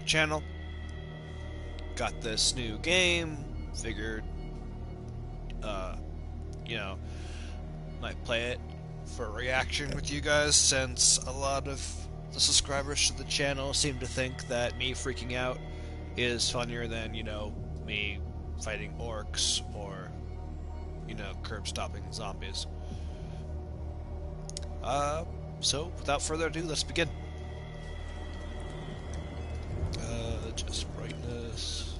channel. Got this new game, figured, uh, you know, might play it for a reaction with you guys, since a lot of the subscribers to the channel seem to think that me freaking out is funnier than, me fighting orcs or, curb stopping zombies. So without further ado, let's begin. Just brightness.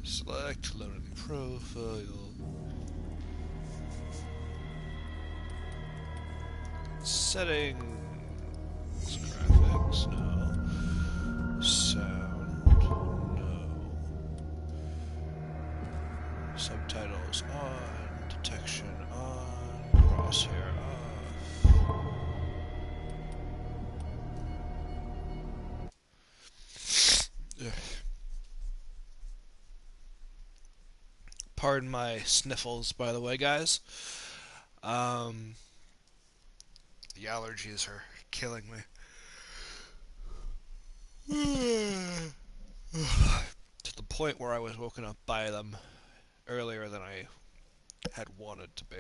Select loading profile. Settings. Graphics, no. Sound, no. Subtitles on. Detection on. Crosshair off. Ugh. Pardon my sniffles, by the way, guys. The allergies are killing me. To the point where I was woken up by them earlier than I had wanted to be.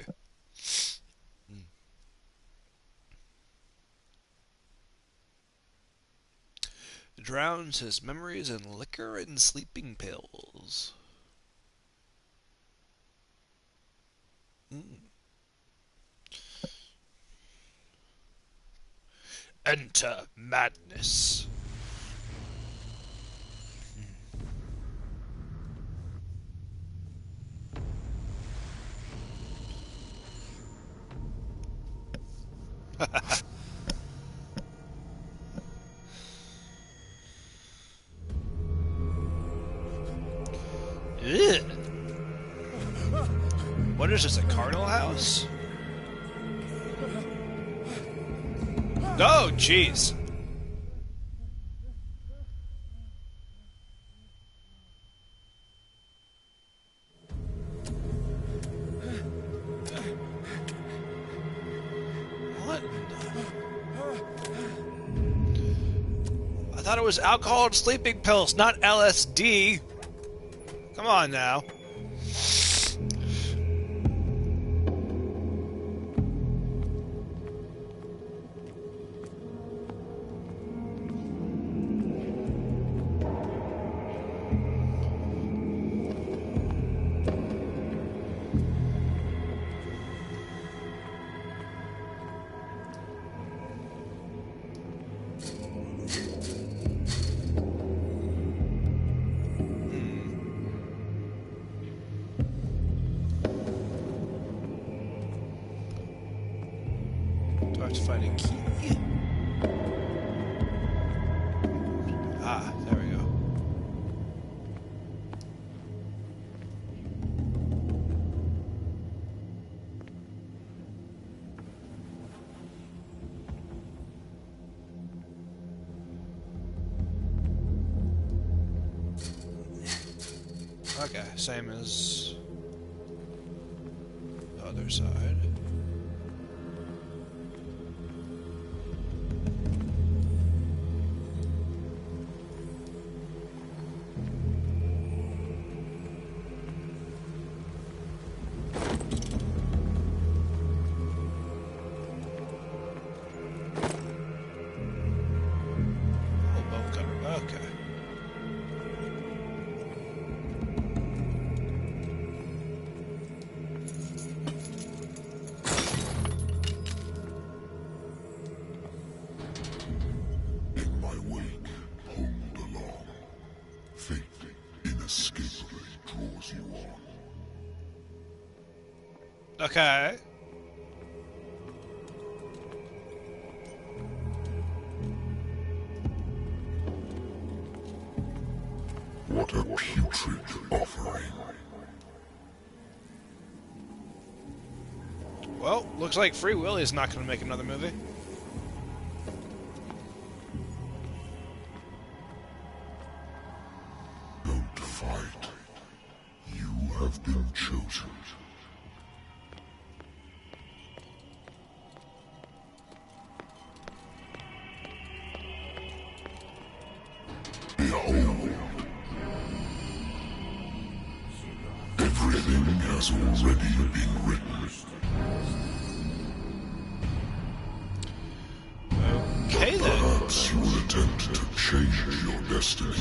Drowns his memories in liquor and sleeping pills. Enter madness. Ugh. What is this, a carnal house? Oh, jeez. What? I thought it was alcohol and sleeping pills, not LSD. Come on now. Do I have to find a key? Ah, there we go. Okay, same as the other side. Oh, bone cutter. Okay. In my wake, hold along. Fate inescapably draws you on. Okay. What a putrid offering. Well, looks like Free Willy's not going to make another movie. Don't fight. You have been chosen. already been written. Okay then. Perhaps you will attempt to change your destiny.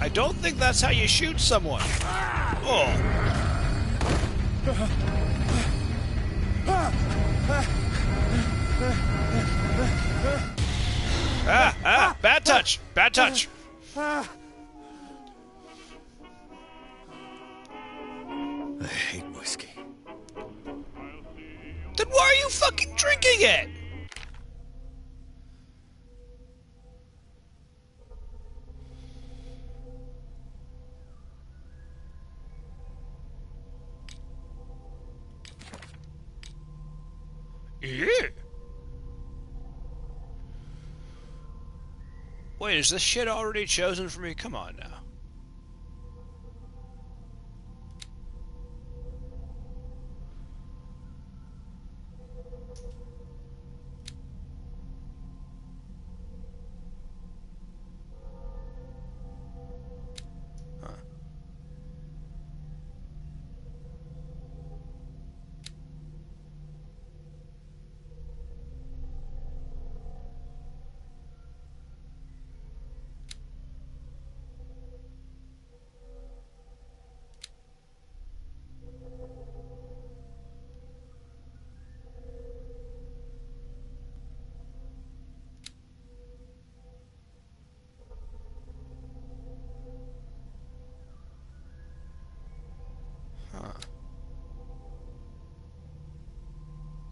I don't think that's how you shoot someone. Oh. Bad touch. Bad touch. I hate whiskey. Then why are you fucking drinking it? Yeah. Wait, is this shit already chosen for me? Come on now.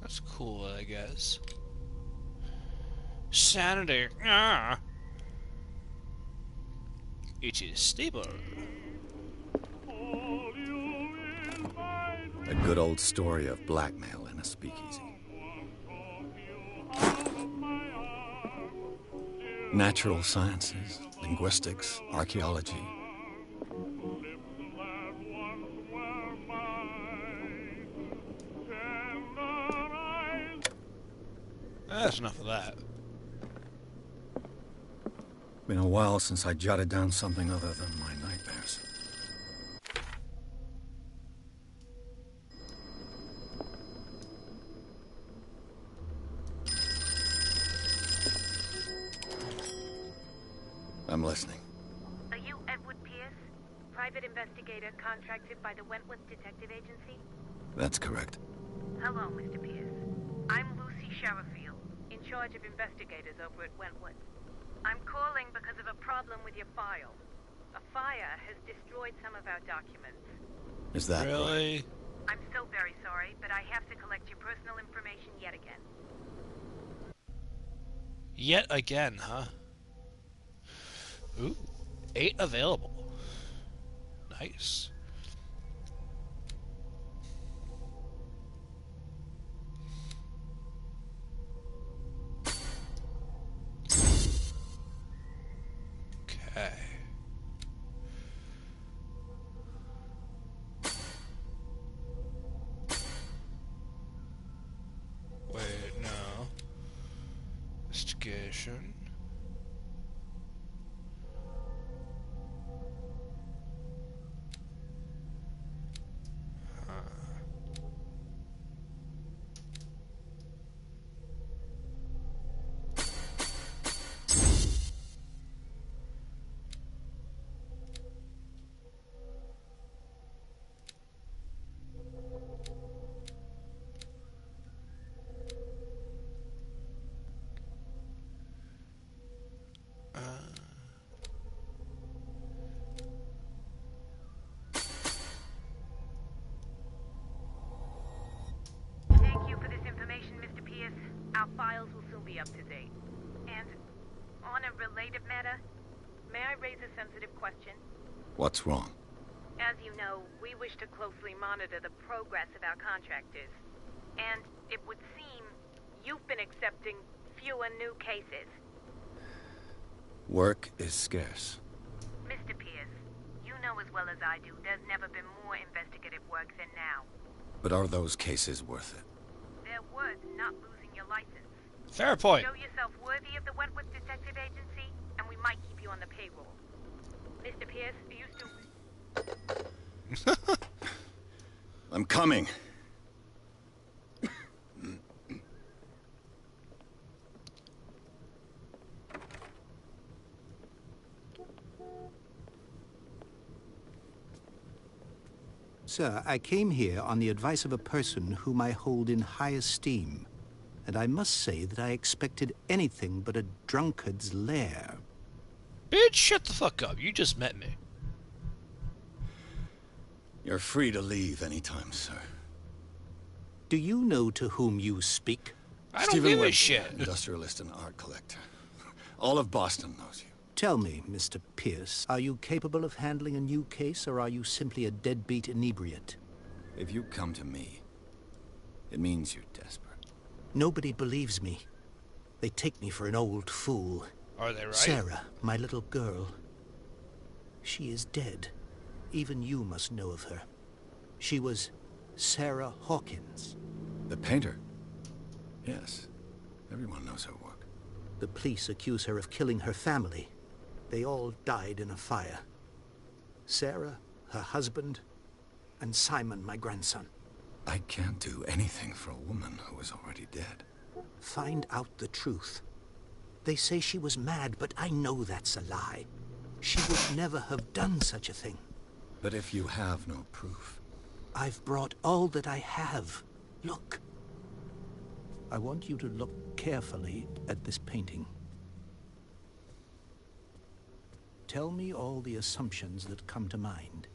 That's cool, I guess. Sanity. Ah. It is stable. A good old story of blackmail in a speakeasy. Natural sciences, linguistics, archaeology. That's enough of that. Been a while since I jotted down something other than my nightmares. I'm listening. Are you Edward Pierce, private investigator contracted by the Wentworth Detective Agency? That's correct. Hello, Mr. Pierce. I'm Lucy Sherifield, in charge of investigators over at Wentworth. I'm calling because of a problem with your file. A fire has destroyed some of our documents. Is that Really? right? I'm so very sorry, but I have to collect your personal information yet again. Yet again, huh? Ooh. 8 available. Nice. Okay. Wait, no. Investigation. Thank you for this information, Mr. Pierce. Our files will soon be up to date. And on a related matter, may I raise a sensitive question? What's wrong? As you know, we wish to closely monitor the progress of our contractors. And it would seem you've been accepting fewer new cases. Work is scarce. Mr. Pierce, you know as well as I do, there's never been more investigative work than now. But are those cases worth it? They're worth not losing your license. Fair point. Show yourself worthy of the Wentworth Detective Agency, and we might keep you on the payroll. Mr. Pierce, are you still... I'm coming. Sir, I came here on the advice of a person whom I hold in high esteem, and I must say that I expected anything but a drunkard's lair. Bitch, shut the fuck up. You just met me. You're free to leave anytime, sir. Do you know to whom you speak? I don't Stephen give a Webster, shit. industrialist and art collector. All of Boston knows you. Tell me, Mr. Pierce, are you capable of handling a new case, or are you simply a deadbeat inebriate? If you come to me, it means you're desperate. Nobody believes me. They take me for an old fool. Are they right? Sarah, my little girl. She is dead. Even you must know of her. She was Sarah Hawkins. The painter? Yes. Everyone knows her work. The police accuse her of killing her family. They all died in a fire. Sarah, her husband, and Simon, my grandson. I can't do anything for a woman who is already dead. Find out the truth. They say she was mad, but I know that's a lie. She would never have done such a thing. But if you have no proof... I've brought all that I have. Look. I want you to look carefully at this painting. Tell me all the assumptions that come to mind.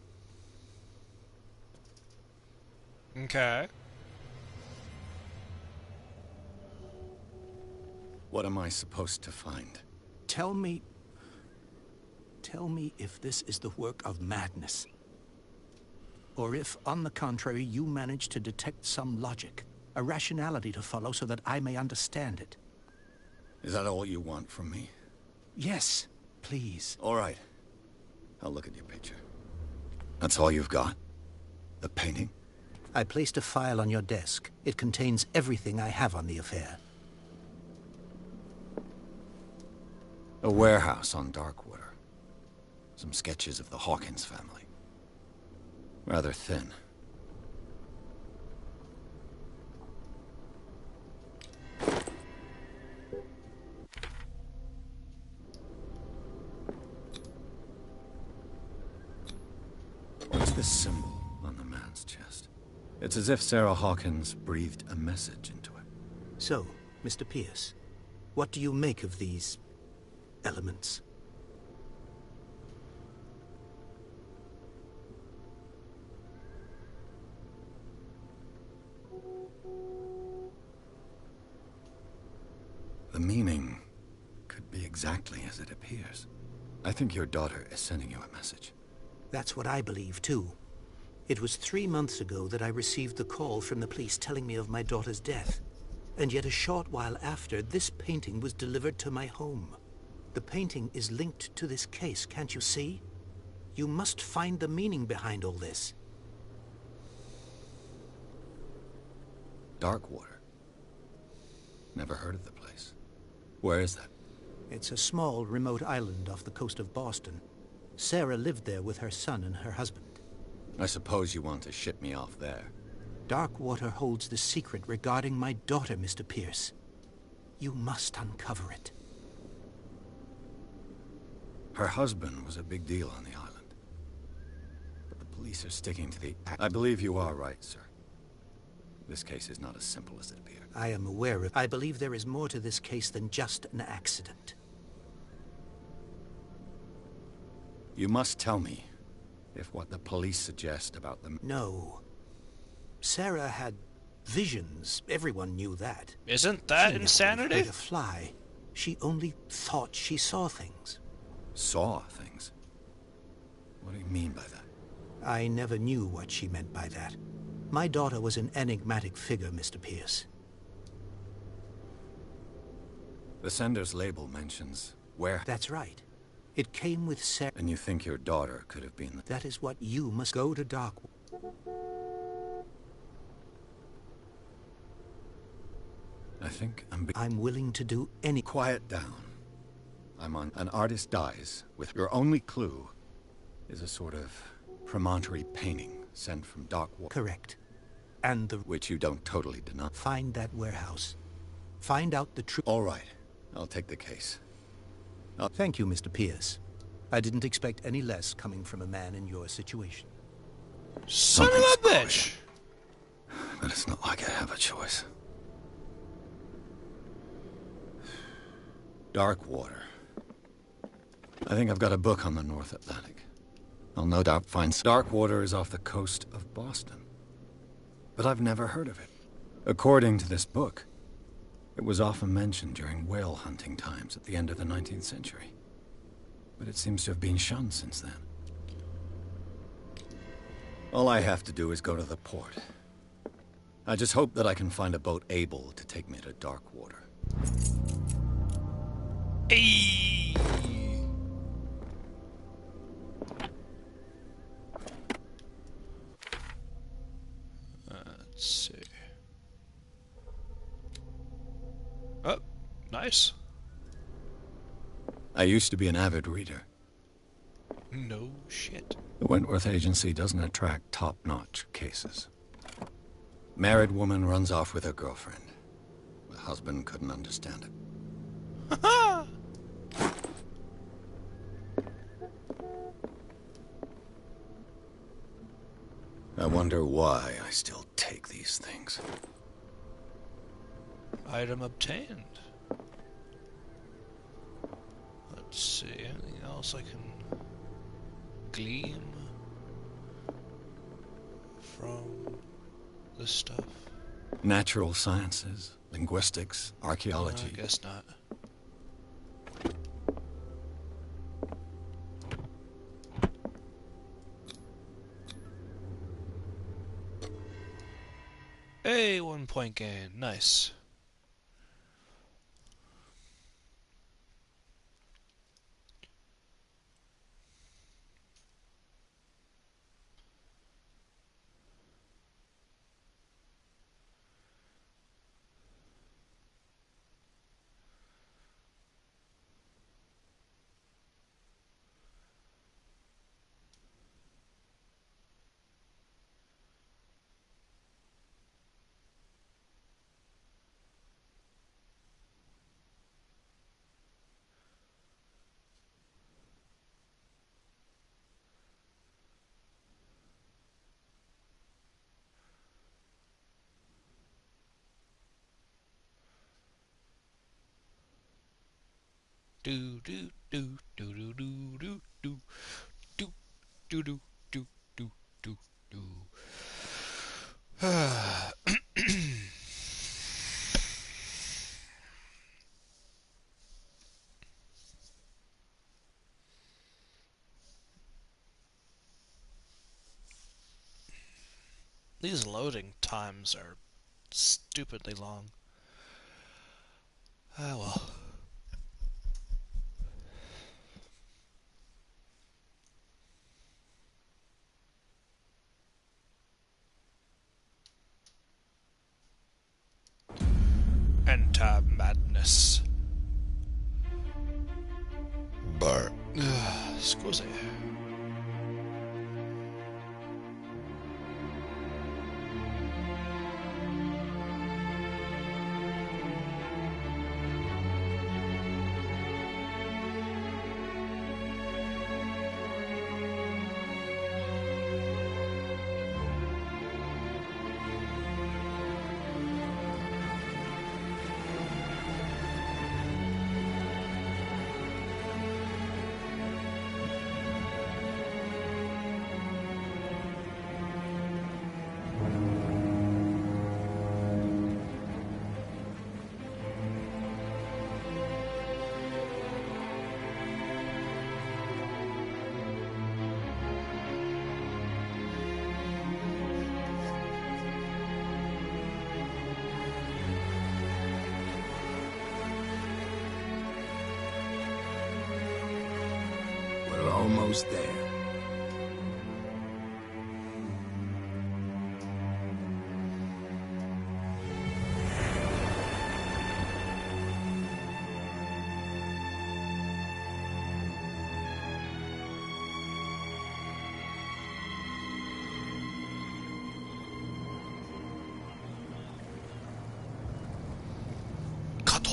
Okay. What am I supposed to find? Tell me if this is the work of madness. Or if, on the contrary, you manage to detect some logic, a rationality to follow so that I may understand it. Is that all you want from me? Yes, please. All right. I'll look at your picture. That's all you've got? The painting? I placed a file on your desk. It contains everything I have on the affair. A warehouse on Darkwater. Some sketches of the Hawkins family. Rather thin. What's this symbol on the man's chest? It's as if Sarah Hawkins breathed a message into it. So, Mr. Pierce, what do you make of these elements? The meaning could be exactly as it appears. I think your daughter is sending you a message. That's what I believe, too. It was 3 months ago that I received the call from the police telling me of my daughter's death. And yet a short while after, this painting was delivered to my home. The painting is linked to this case, can't you see? You must find the meaning behind all this. Darkwater. Never heard of the place. Where is that? It's a small, remote island off the coast of Boston. Sarah lived there with her son and her husband. I suppose you want to ship me off there. Darkwater holds the secret regarding my daughter, Mr. Pierce. You must uncover it. Her husband was a big deal on the island. But the police are sticking to the act. I believe you are right, sir. This case is not as simple as it appears. I am aware of... I believe there is more to this case than just an accident. You must tell me if what the police suggest about them... No. Sarah had visions. Everyone knew that. Isn't that She insanity? never heard a fly. She only thought she saw things. Saw things? What do you mean by that? I never knew what she meant by that. My daughter was an enigmatic figure, Mr. Pierce. The sender's label mentions where... That's right. It came with Sarah. And you think your daughter could have been... That is what you must go to Darkwater. I think I'm willing to do any... Quiet down. I'm on... An artist dies with your only clue is a sort of promontory painting sent from dark water. Correct. And the... Which you don't totally deny. Find that warehouse. Find out the truth. All right. I'll take the case. Thank you, Mr. Pierce. I didn't expect any less coming from a man in your situation. Son of a bitch! But it's not like I have a choice. Dark water. I think I've got a book on the North Atlantic. I'll no doubt find... Dark water is off the coast of Boston. But I've never heard of it. According to this book, it was often mentioned during whale hunting times at the end of the 19th century. But it seems to have been shunned since then. All I have to do is go to the port. I just hope that I can find a boat able to take me to dark water. Hey. Let's see. Oh, nice. I used to be an avid reader. No shit. The Wentworth Agency doesn't attract top-notch cases. Married woman runs off with her girlfriend. The husband couldn't understand it. I wonder why I still take these things. Item obtained. Let's see, anything else I can glean from this stuff? Natural sciences, linguistics, archaeology. I guess not. Hey, 1 point gain. Nice. Do do do do do do do do do do do do do do do. These loading times are stupidly long. Ah well. Enter madness. Bar. Scusi. We're almost there.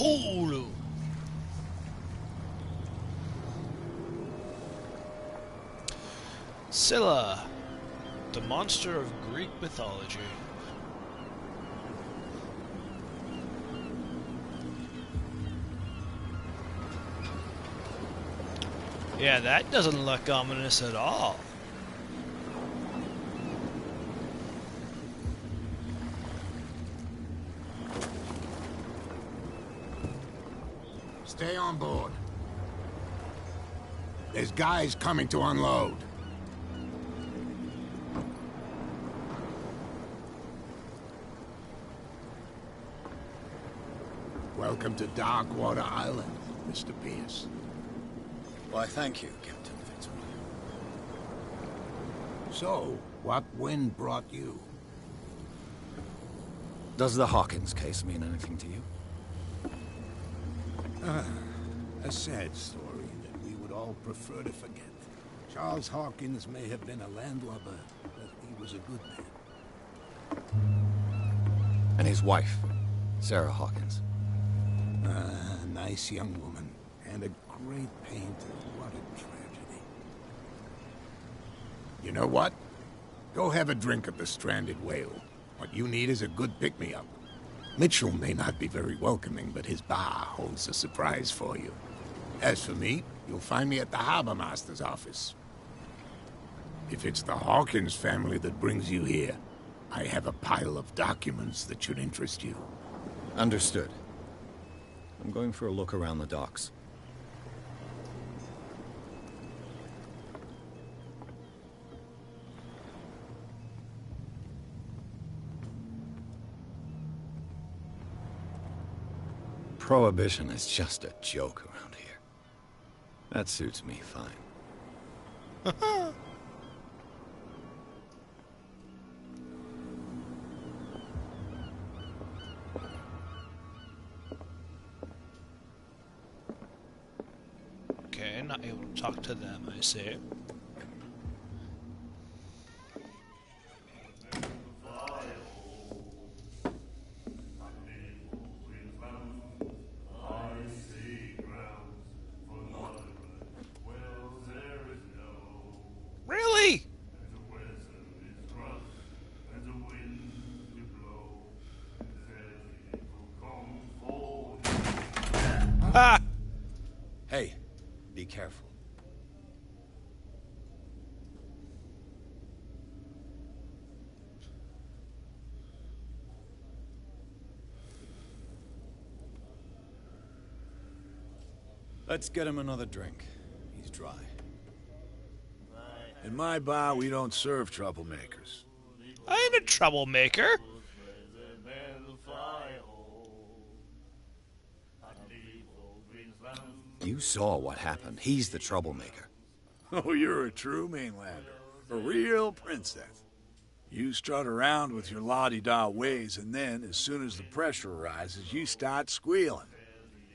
Cthulhu. Scylla, the monster of Greek mythology. Yeah, that doesn't look ominous at all. Stay on board. There's guys coming to unload. Welcome to Darkwater Island, Mr. Pierce. Why, thank you, Captain Fitzwilliam. So, what wind brought you? Does the Hawkins case mean anything to you? A sad story that we would all prefer to forget. Charles Hawkins may have been a landlubber, but he was a good man. And his wife, Sarah Hawkins. A nice young woman, and a great painter. What a tragedy. You know what? Go have a drink at the Stranded Whale. What you need is a good pick-me-up. Mitchell may not be very welcoming, but his bar holds a surprise for you. As for me, you'll find me at the Harbor Master's office. If it's the Hawkins family that brings you here, I have a pile of documents that should interest you. Understood. I'm going for a look around the docks. Prohibition is just a joke around here. That suits me fine. Okay, not able to talk to them, I see. Really? Ah! Hey, be careful. Let's get him another drink. He's dry. In my bar, we don't serve troublemakers. I ain't a troublemaker. You saw what happened. He's the troublemaker. Oh, you're a true mainlander. A real princess. You strut around with your la-di-da ways, and then, as soon as the pressure arises, you start squealing.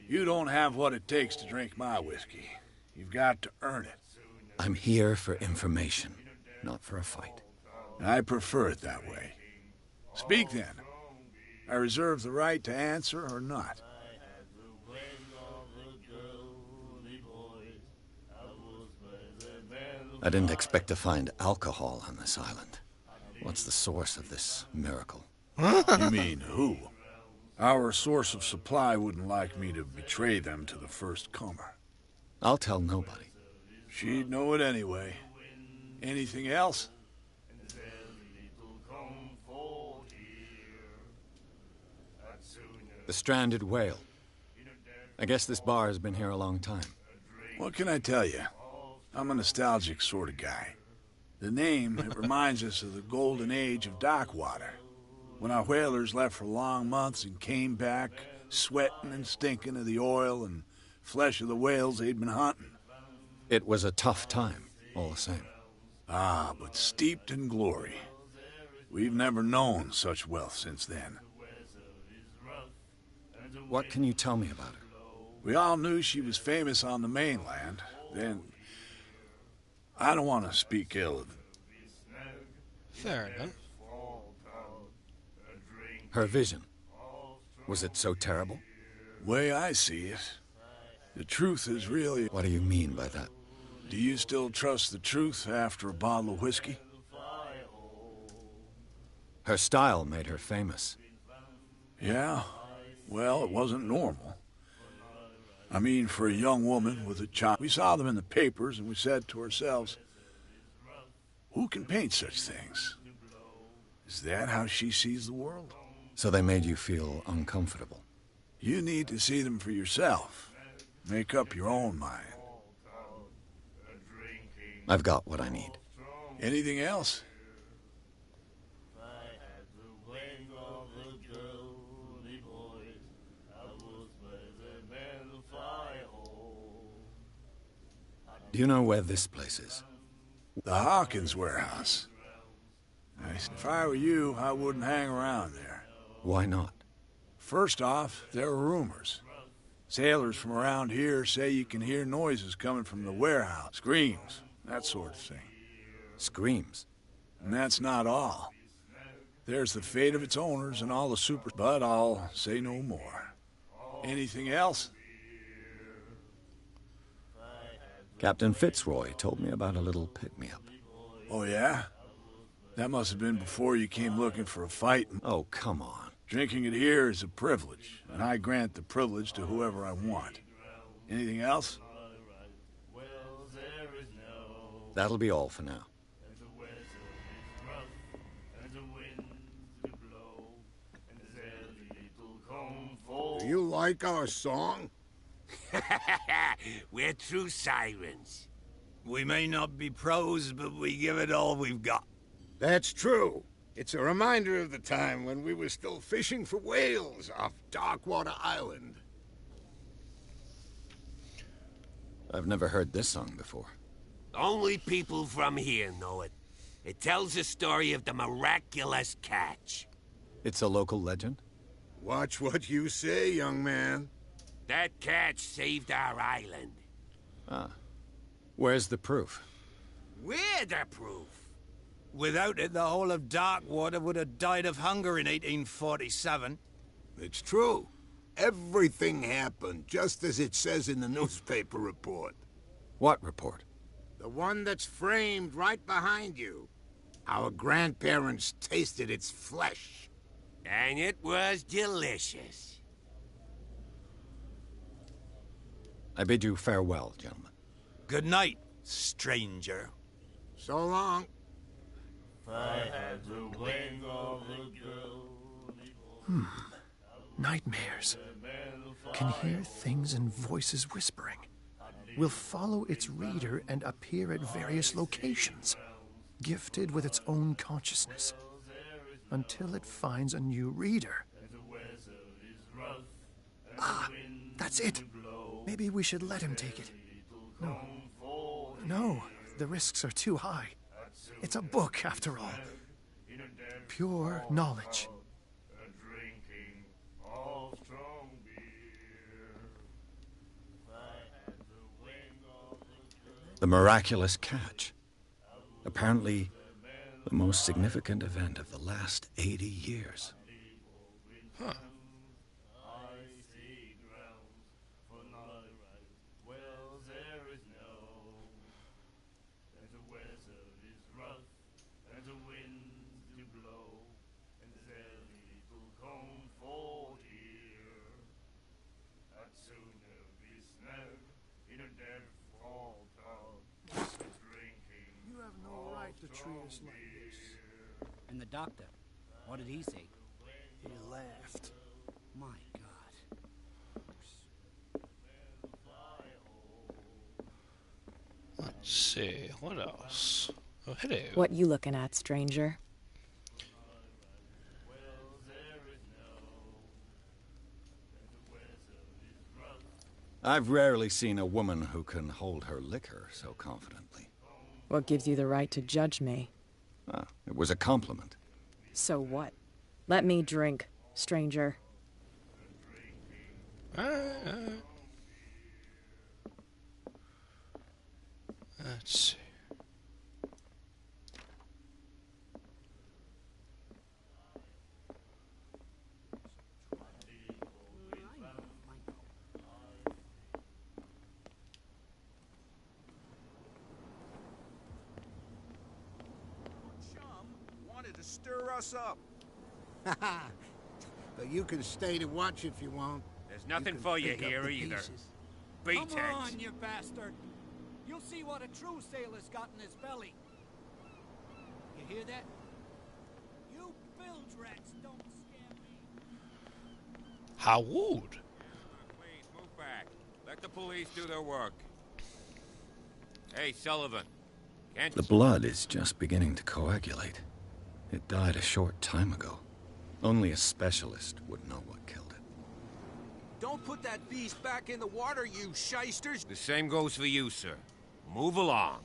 You don't have what it takes to drink my whiskey. You've got to earn it. I'm here for information, not for a fight. I prefer it that way. Speak then. I reserve the right to answer or not. I didn't expect to find alcohol on this island. What's the source of this miracle? You mean who? Our source of supply wouldn't like me to betray them to the first comer. I'll tell nobody. She'd know it anyway. Anything else? The Stranded Whale. I guess this bar has been here a long time. What can I tell you? I'm a nostalgic sort of guy. The name, it reminds us of the golden age of Darkwater, when our whalers left for long months and came back sweating and stinking of the oil and flesh of the whales they'd been hunting. It was a tough time, all the same. Ah, but steeped in glory. We've never known such wealth since then. What can you tell me about her? We all knew she was famous on the mainland. Then, I don't want to speak ill of Fair enough. Her vision. Was it so terrible? Way I see it, the truth is really... What do you mean by that? Do you still trust the truth after a bottle of whiskey? Her style made her famous. Yeah? Well, it wasn't normal. I mean, for a young woman with a child. We saw them in the papers and we said to ourselves, who can paint such things? Is that how she sees the world? So they made you feel uncomfortable. You need to see them for yourself. Make up your own mind. I've got what I need. Anything else? Do you know where this place is? The Hawkins warehouse. If I were you, I wouldn't hang around there. Why not? First off, there are rumors. Sailors from around here say you can hear noises coming from the warehouse. Screams, that sort of thing. Screams. And that's not all. There's the fate of its owners and all the super... But I'll say no more. Anything else? Captain Fitzroy told me about a little pick-me-up. Oh, yeah? That must have been before you came looking for a fight. Oh, come on. Drinking it here is a privilege, and I grant the privilege to whoever I want. Anything else? That'll be all for now. Do you like our song? We're true sirens. We may not be pros, but we give it all we've got. That's true. It's a reminder of the time when we were still fishing for whales off Darkwater Island. I've never heard this song before. Only people from here know it. It tells the story of the miraculous catch. It's a local legend? Watch what you say, young man. That catch saved our island. Ah. Where's the proof? We're the proof. Without it, the whole of Darkwater would have died of hunger in 1847. It's true. Everything happened just as it says in the newspaper report. What report? The one that's framed right behind you. Our grandparents tasted its flesh. And it was delicious. I bid you farewell, gentlemen. Good night, stranger. So long. Nightmares. Can hear things and voices whispering. Will follow its reader and appear at various locations, gifted with its own consciousness, until it finds a new reader. Ah, that's it. Maybe we should let him take it. No. No, the risks are too high. It's a book, after all. Pure knowledge. The miraculous catch. Apparently, the most significant event of the last 80 years. Huh. To treat us like this. And the doctor, what did he say? He laughed. My God. Let's see, what else? Oh, hello. What you looking at, stranger? I've rarely seen a woman who can hold her liquor so confidently. What gives you the right to judge me? Ah, it was a compliment. So what? Let me drink, stranger. Let's see. to stir us up. But you can stay to watch if you want. There's nothing for you here either. Beat Come it. on, you bastard! You'll see what a true sailor's got in his belly. You hear that? You bilge rats don't scare me. How would? Please, move back. Let the police do their work. Hey, Sullivan. Can't The blood is just beginning to coagulate. It died a short time ago. Only a specialist would know what killed it. Don't put that beast back in the water, you shysters! The same goes for you, sir. Move along.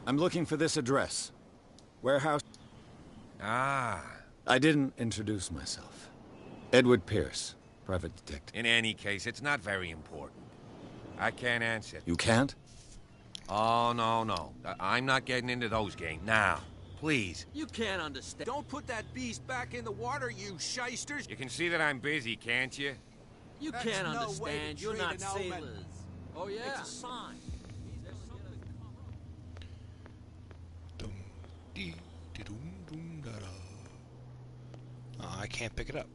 I'm looking for this address. Warehouse... Ah. I didn't introduce myself. Edward Pierce, private detective. In any case, it's not very important. I can't answer. You can't? Oh, no. I'm not getting into those games. Now, please. You can't understand. Don't put that beast back in the water, you shysters! You can see that I'm busy, can't you? You That's can't no way to understand. You're treat not an old man. sailors. Oh, yeah? It's a sign. Oh, I can't pick it up.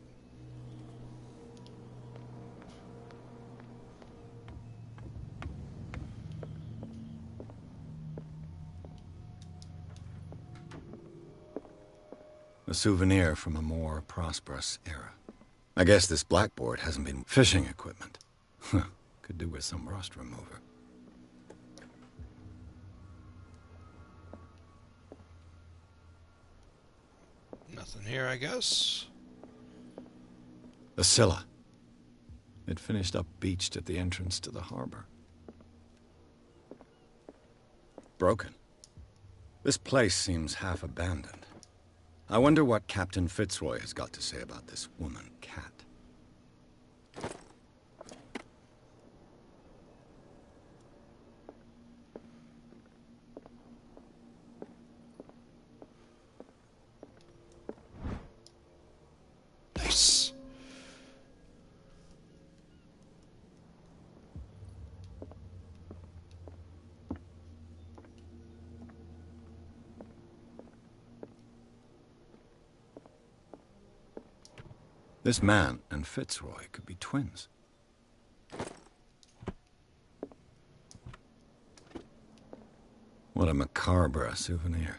A souvenir from a more prosperous era. I guess this blackboard hasn't been fishing equipment. Could do with some rust remover. Nothing here, I guess. A Scylla. It finished up beached at the entrance to the harbor. Broken. This place seems half abandoned. I wonder what Captain Fitzroy has got to say about this woman cat. Nice. This man and Fitzroy could be twins. What a macabre souvenir.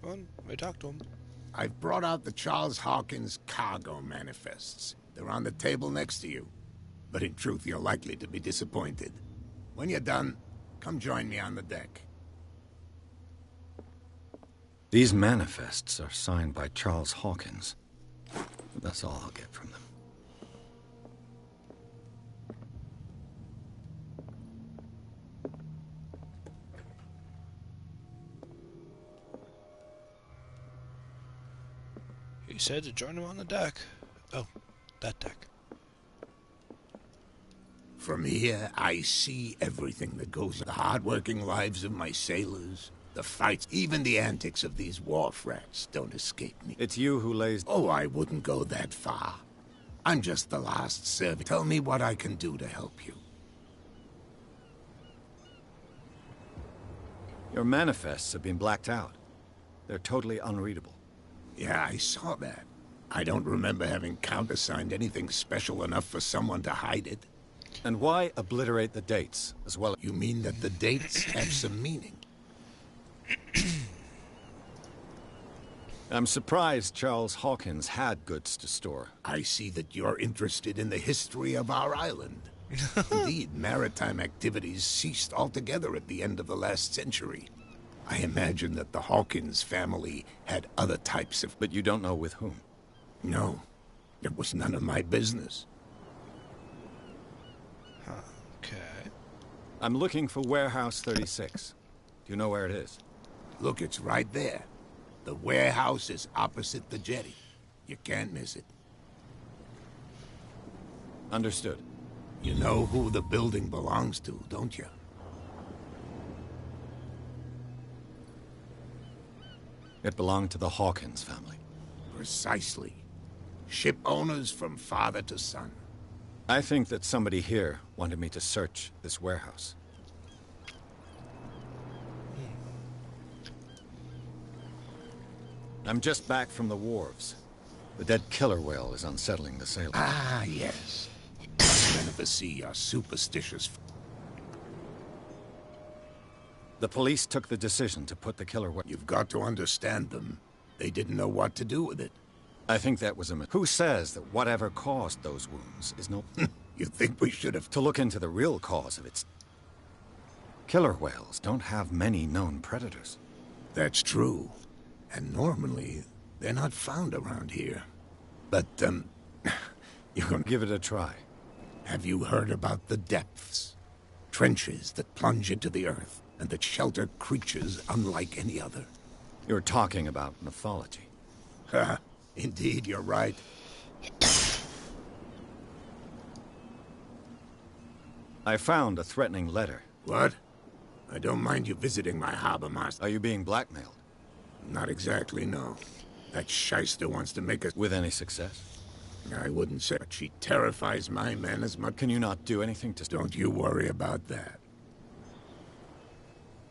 Come on, let me talk to him. I've brought out the Charles Hawkins cargo manifests. They're on the table next to you. But in truth, you're likely to be disappointed. When you're done, come join me on the deck. These manifests are signed by Charles Hawkins. But that's all I'll get from them. He said to join him on the deck. Oh, that deck. From here, I see everything that goes on. The hard-working lives of my sailors, the fights, even the antics of these wharf rats don't escape me. It's you who lays... Oh, I wouldn't go that far. I'm just the last servant. Tell me what I can do to help you. Your manifests have been blacked out. They're totally unreadable. Yeah, I saw that. I don't remember having countersigned anything special enough for someone to hide it. And why obliterate the dates as well? You mean that the dates have some meaning? I'm surprised Charles Hawkins had goods to store. I see that you're interested in the history of our island. Indeed, maritime activities ceased altogether at the end of the last century. I imagine that the Hawkins family had other types of... But you don't know with whom? No, it was none of my business. Okay. I'm looking for Warehouse 36. Do you know where it is? Look, it's right there. The warehouse is opposite the jetty. You can't miss it. Understood. You know who the building belongs to, don't you? It belonged to the Hawkins family. Precisely. Ship owners from father to son. I think that somebody here wanted me to search this warehouse. I'm just back from the wharves. The dead killer whale is unsettling the sailors. Ah, yes. Men of the sea are superstitious. The police took the decision to put the killer whale... You've got to understand them. They didn't know what to do with it. I think that was a mistake. Who says that whatever caused those wounds is no... You think we should have... To look into the real cause of its... Killer whales don't have many known predators. That's true. And normally, they're not found around here. But, you're gonna... Give it a try. Have you heard about the depths? Trenches that plunge into the earth, and that shelter creatures unlike any other. You're talking about mythology. Ha! Indeed, you're right. I found a threatening letter. What? I don't mind you visiting my harbor master. Are you being blackmailed? Not exactly, no. That shyster wants to make us... With any success? I wouldn't say, but she terrifies my men as much... Can you not do anything to... Don't you worry about that.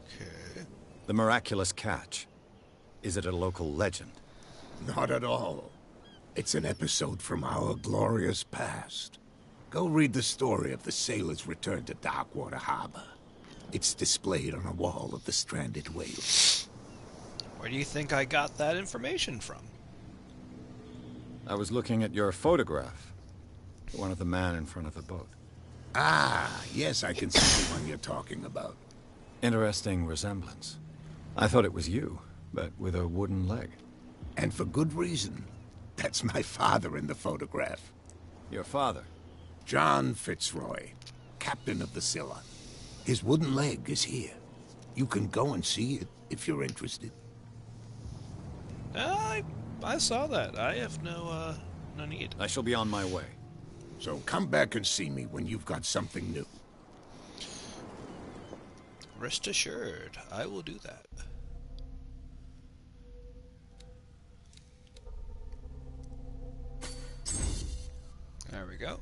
Okay. The miraculous catch. Is it a local legend? Not at all. It's an episode from our glorious past. Go read the story of the sailor's return to Darkwater Harbor. It's displayed on a wall of the stranded whale. Where do you think I got that information from? I was looking at your photograph. The one of the man in front of the boat. Ah, yes, I can see the one you're talking about. Interesting resemblance. I thought it was you, but with a wooden leg. And for good reason. That's my father in the photograph. Your father? John Fitzroy, captain of the Scylla. His wooden leg is here. You can go and see it if you're interested. I saw that. I have no need. I shall be on my way. So come back and see me when you've got something new. Rest assured, I will do that. There we go.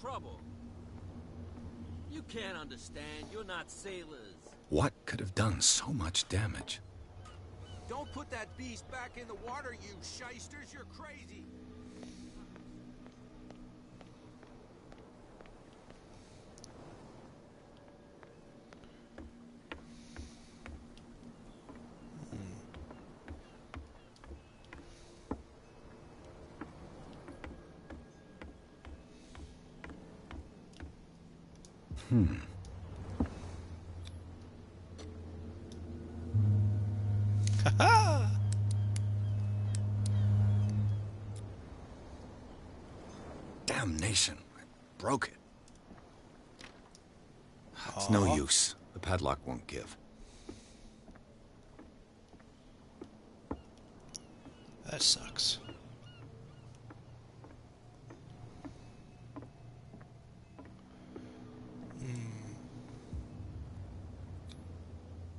Trouble. You can't understand. You're not sailors. What could have done so much damage? Don't put that beast back in the water, you shysters. You're crazy. Ha-ha! Damnation. I broke it. It's no use. The padlock won't give. That sucks.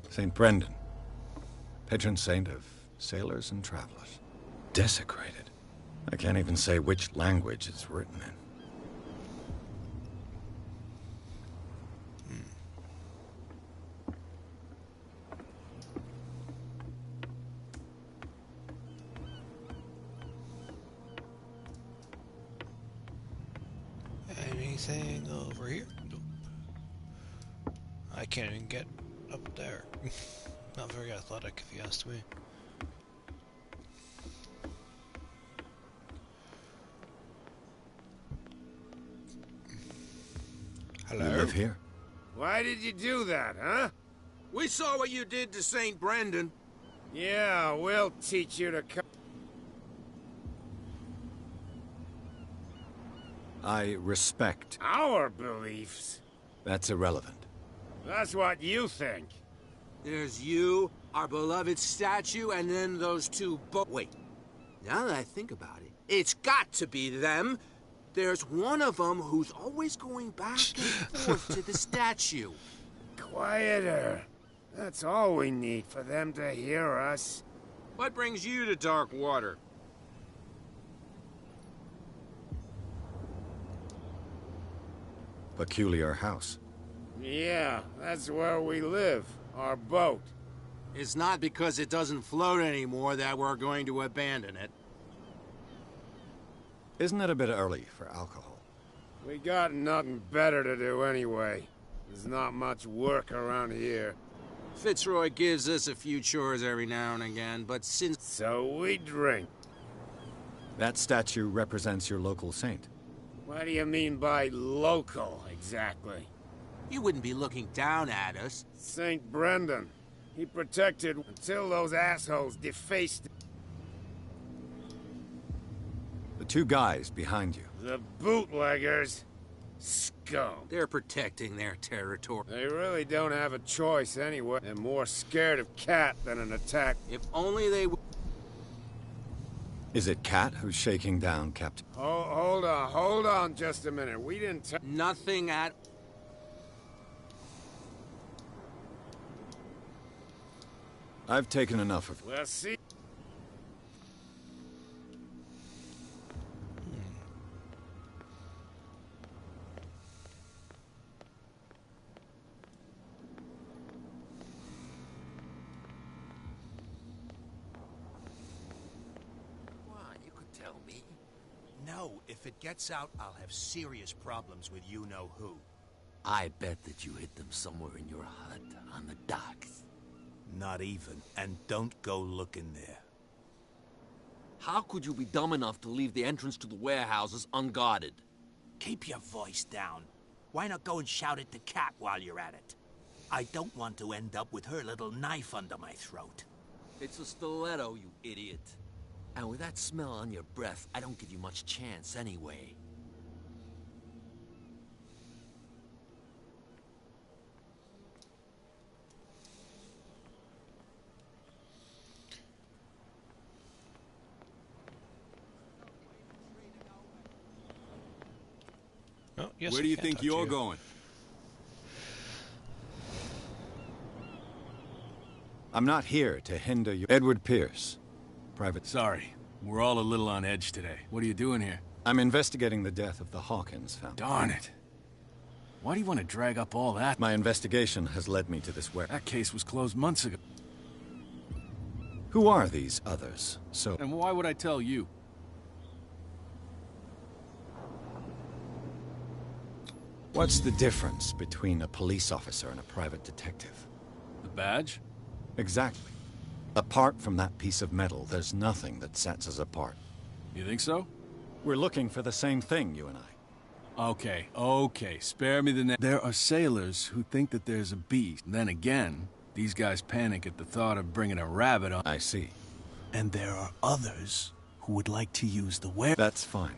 St. Brendan, patron saint of sailors and travelers. Desecrated. I can't even say which language it's written in. Anything over here? Nope. I can't even get up there. Not very athletic, if you ask me. Hello? You live here? Why did you do that, huh? We saw what you did to St. Brendan. Yeah, we'll teach you to come. I respect Our beliefs? That's irrelevant. That's what you think. There's you, our beloved statue, and then those two Wait. Now that I think about it, it's got to be them. There's one of them who's always going back and forth to the statue. Quieter. That's all we need for them to hear us. What brings you to Darkwater? Peculiar house. Yeah, that's where we live. Our boat. It's not because it doesn't float anymore that we're going to abandon it. Isn't it a bit early for alcohol? We got nothing better to do anyway. There's not much work around here. Fitzroy gives us a few chores every now and again, but since... So we drink. That statue represents your local saint. What do you mean by local, exactly? You wouldn't be looking down at us. St. Brendan. He protected until those assholes defaced it. The two guys behind you. The bootleggers. Scum. They're protecting their territory. They really don't have a choice anyway. They're more scared of Cat than an attack. If only they would... Is it Cat who's shaking down Captain? Hold on just a minute. We didn't Nothing at... I've taken enough of it. Well, see... No, if it gets out, I'll have serious problems with you-know-who. I bet that you hid them somewhere in your hut on the docks. Not even. And don't go looking there. How could you be dumb enough to leave the entrance to the warehouses unguarded? Keep your voice down. Why not go and shout at the cat while you're at it? I don't want to end up with her little knife under my throat. It's a stiletto, you idiot. And with that smell on your breath, I don't give you much chance anyway. Oh, yes, where do you think you're going? I'm not here to hinder you. Edward Pierce. Private. Sorry, we're all a little on edge today. What are you doing here? I'm investigating the death of the Hawkins family. Darn it. Why do you want to drag up all that? My investigation has led me to this That case was closed months ago. Who are these others? And why would I tell you? What's the difference between a police officer and a private detective? The badge? Exactly. Apart from that piece of metal, there's nothing that sets us apart. You think so? We're looking for the same thing, you and I. Okay, spare me the name. There are sailors who think that there's a beast. Then again, these guys panic at the thought of bringing a rabbit on. I see. And there are others who would like to use the That's fine.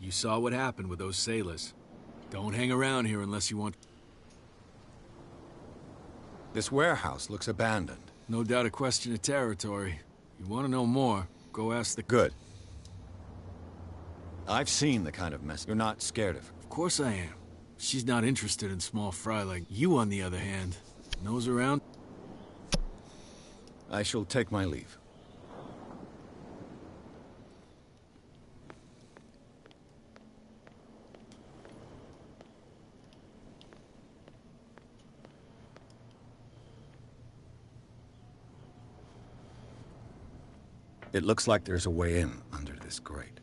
You saw what happened with those sailors. Don't hang around here unless you want... This warehouse looks abandoned. No doubt a question of territory. You want to know more, go ask the... Good. I've seen the kind of mess. You're not scared of her. Of course I am. She's not interested in small fry like you, on the other hand. Nose around? I shall take my leave. It looks like there's a way in under this grate.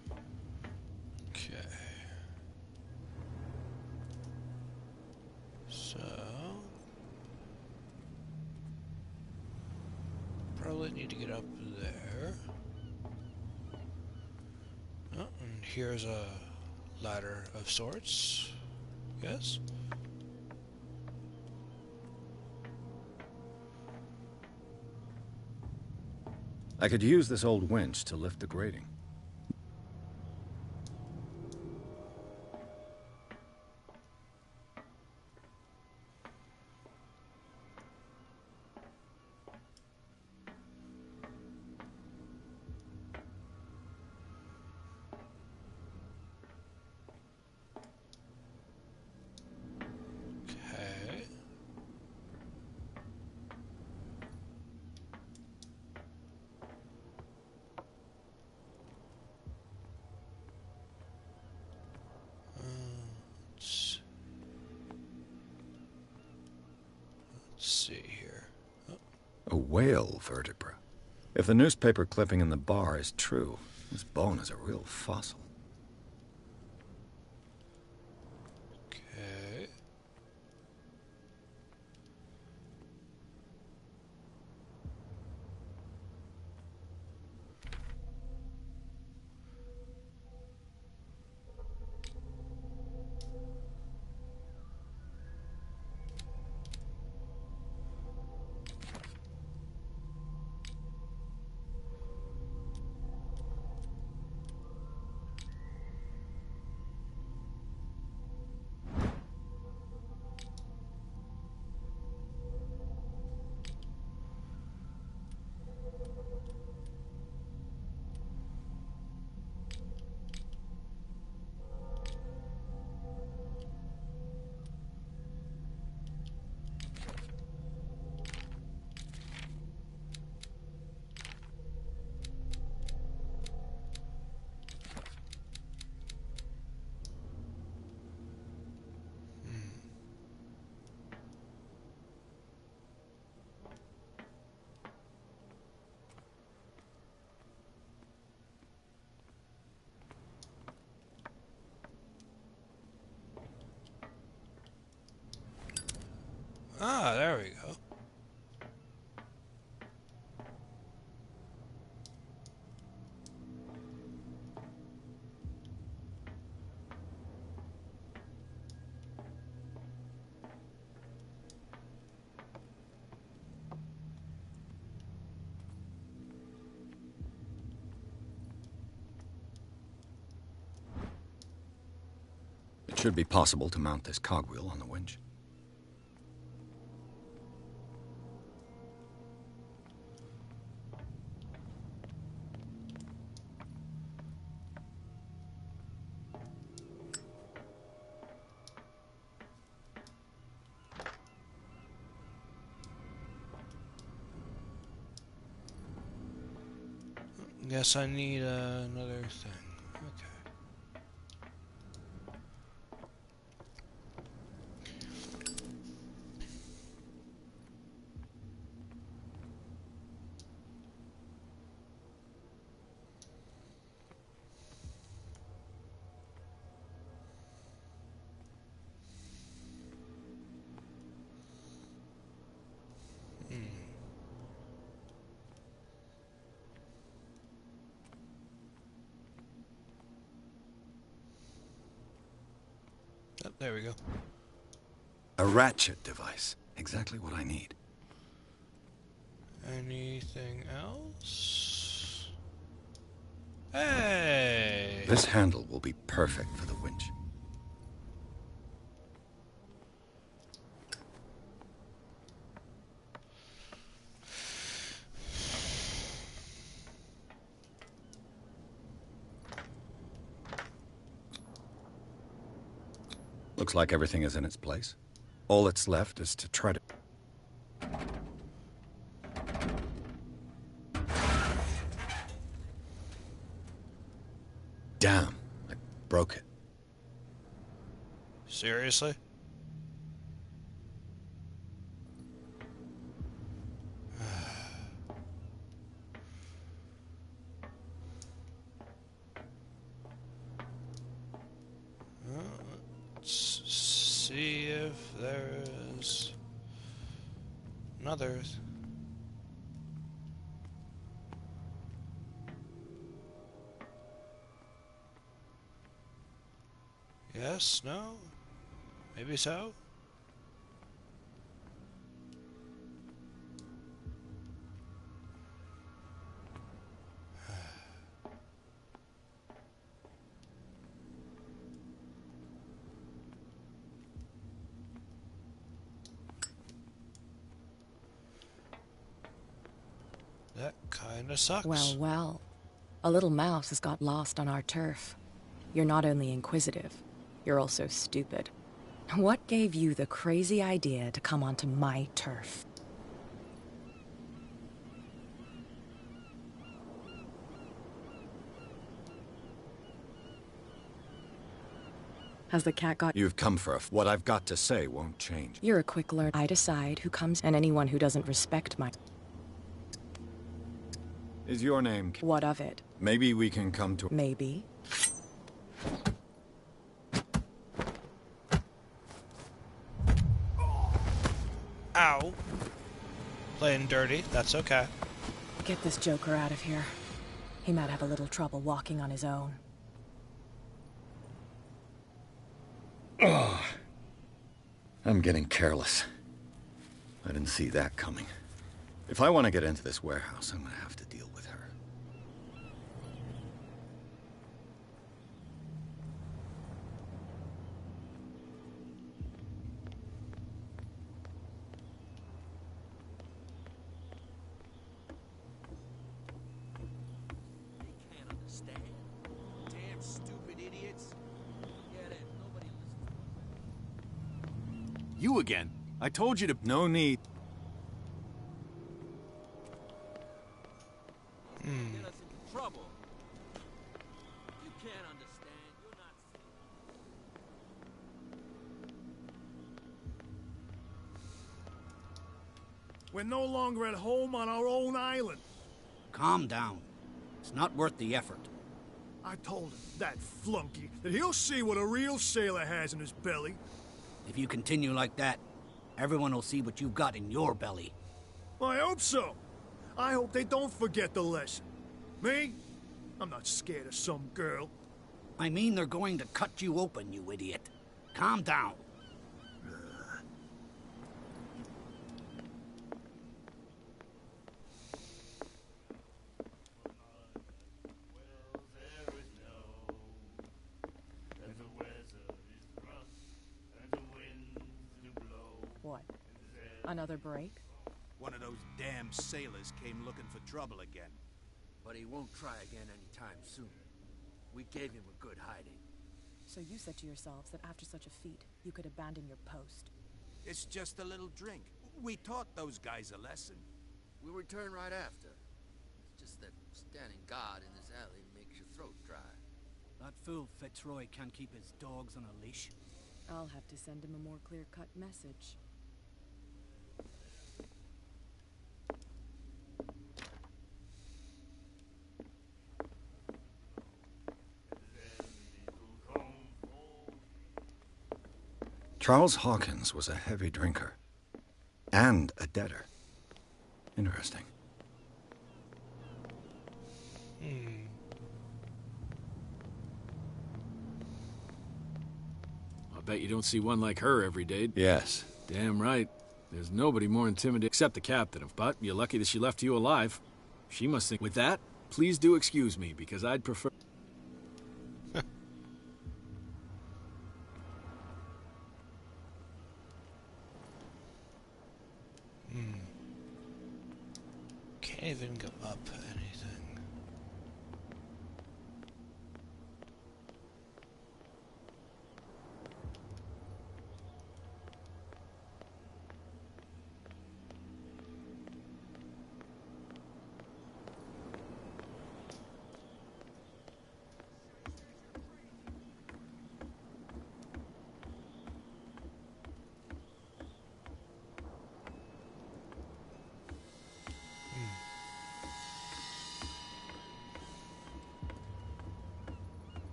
Okay. So... probably probably need to get up there. Oh, and here's a ladder of sorts. Yes? I could use this old winch to lift the grating. Okay. Let's see here. Oh. A whale vertebra. If the newspaper clipping in the bar is true, this bone is a real fossil. Okay. Ah, there we go. It should be possible to mount this cogwheel on the winch. Guess I need another thing. Okay. Oh, there we go. A ratchet device. Exactly what I need. Anything else? Hey! This handle will be perfect for the winch. Looks like everything is in its place. All that's left is to try to... Damn, I broke it. Seriously? Let's see if there's another. Yes? No? Maybe so? That kinda sucks. Well, well. A little mouse has got lost on our turf. You're not only inquisitive, you're also stupid. What gave you the crazy idea to come onto my turf? Has the cat got... You've come for what I've got to say won't change. You're a quick learner. I decide who comes and anyone who doesn't respect my... Is your name... What of it? Maybe we can come to... Maybe. Ow. Playing dirty, that's okay. Get this joker out of here. He might have a little trouble walking on his own. Oh, I'm getting careless. I didn't see that coming. If I want to get into this warehouse, I'm going to have to deal with her. They can't understand. Damn stupid idiots. Get it. Nobody listens. You again. I told you to... No need. Get us into trouble. You can't understand. You're not. We're no longer at home on our own island. Calm down. It's not worth the effort. I told him, that flunky, that he'll see what a real sailor has in his belly. If you continue like that, everyone will see what you've got in your belly. I hope so. I hope they don't forget the lesson. Me? I'm not scared of some girl. I mean they're going to cut you open, you idiot. Calm down. What? Another break? One of those damn sailors came looking for trouble again. But he won't try again anytime soon. We gave him a good hiding. So you said to yourselves that after such a feat, you could abandon your post. It's just a little drink. We taught those guys a lesson. We'll return right after. It's just that standing guard in this alley makes your throat dry. That fool Fitzroy can't keep his dogs on a leash. I'll have to send him a more clear-cut message. Charles Hawkins was a heavy drinker. And a debtor. Interesting. I bet you don't see one like her every day. Yes. Damn right. There's nobody more intimidating except the captain. But you're lucky that she left you alive. She must think... With that, please do excuse me, because I'd prefer... Can't even go up anything.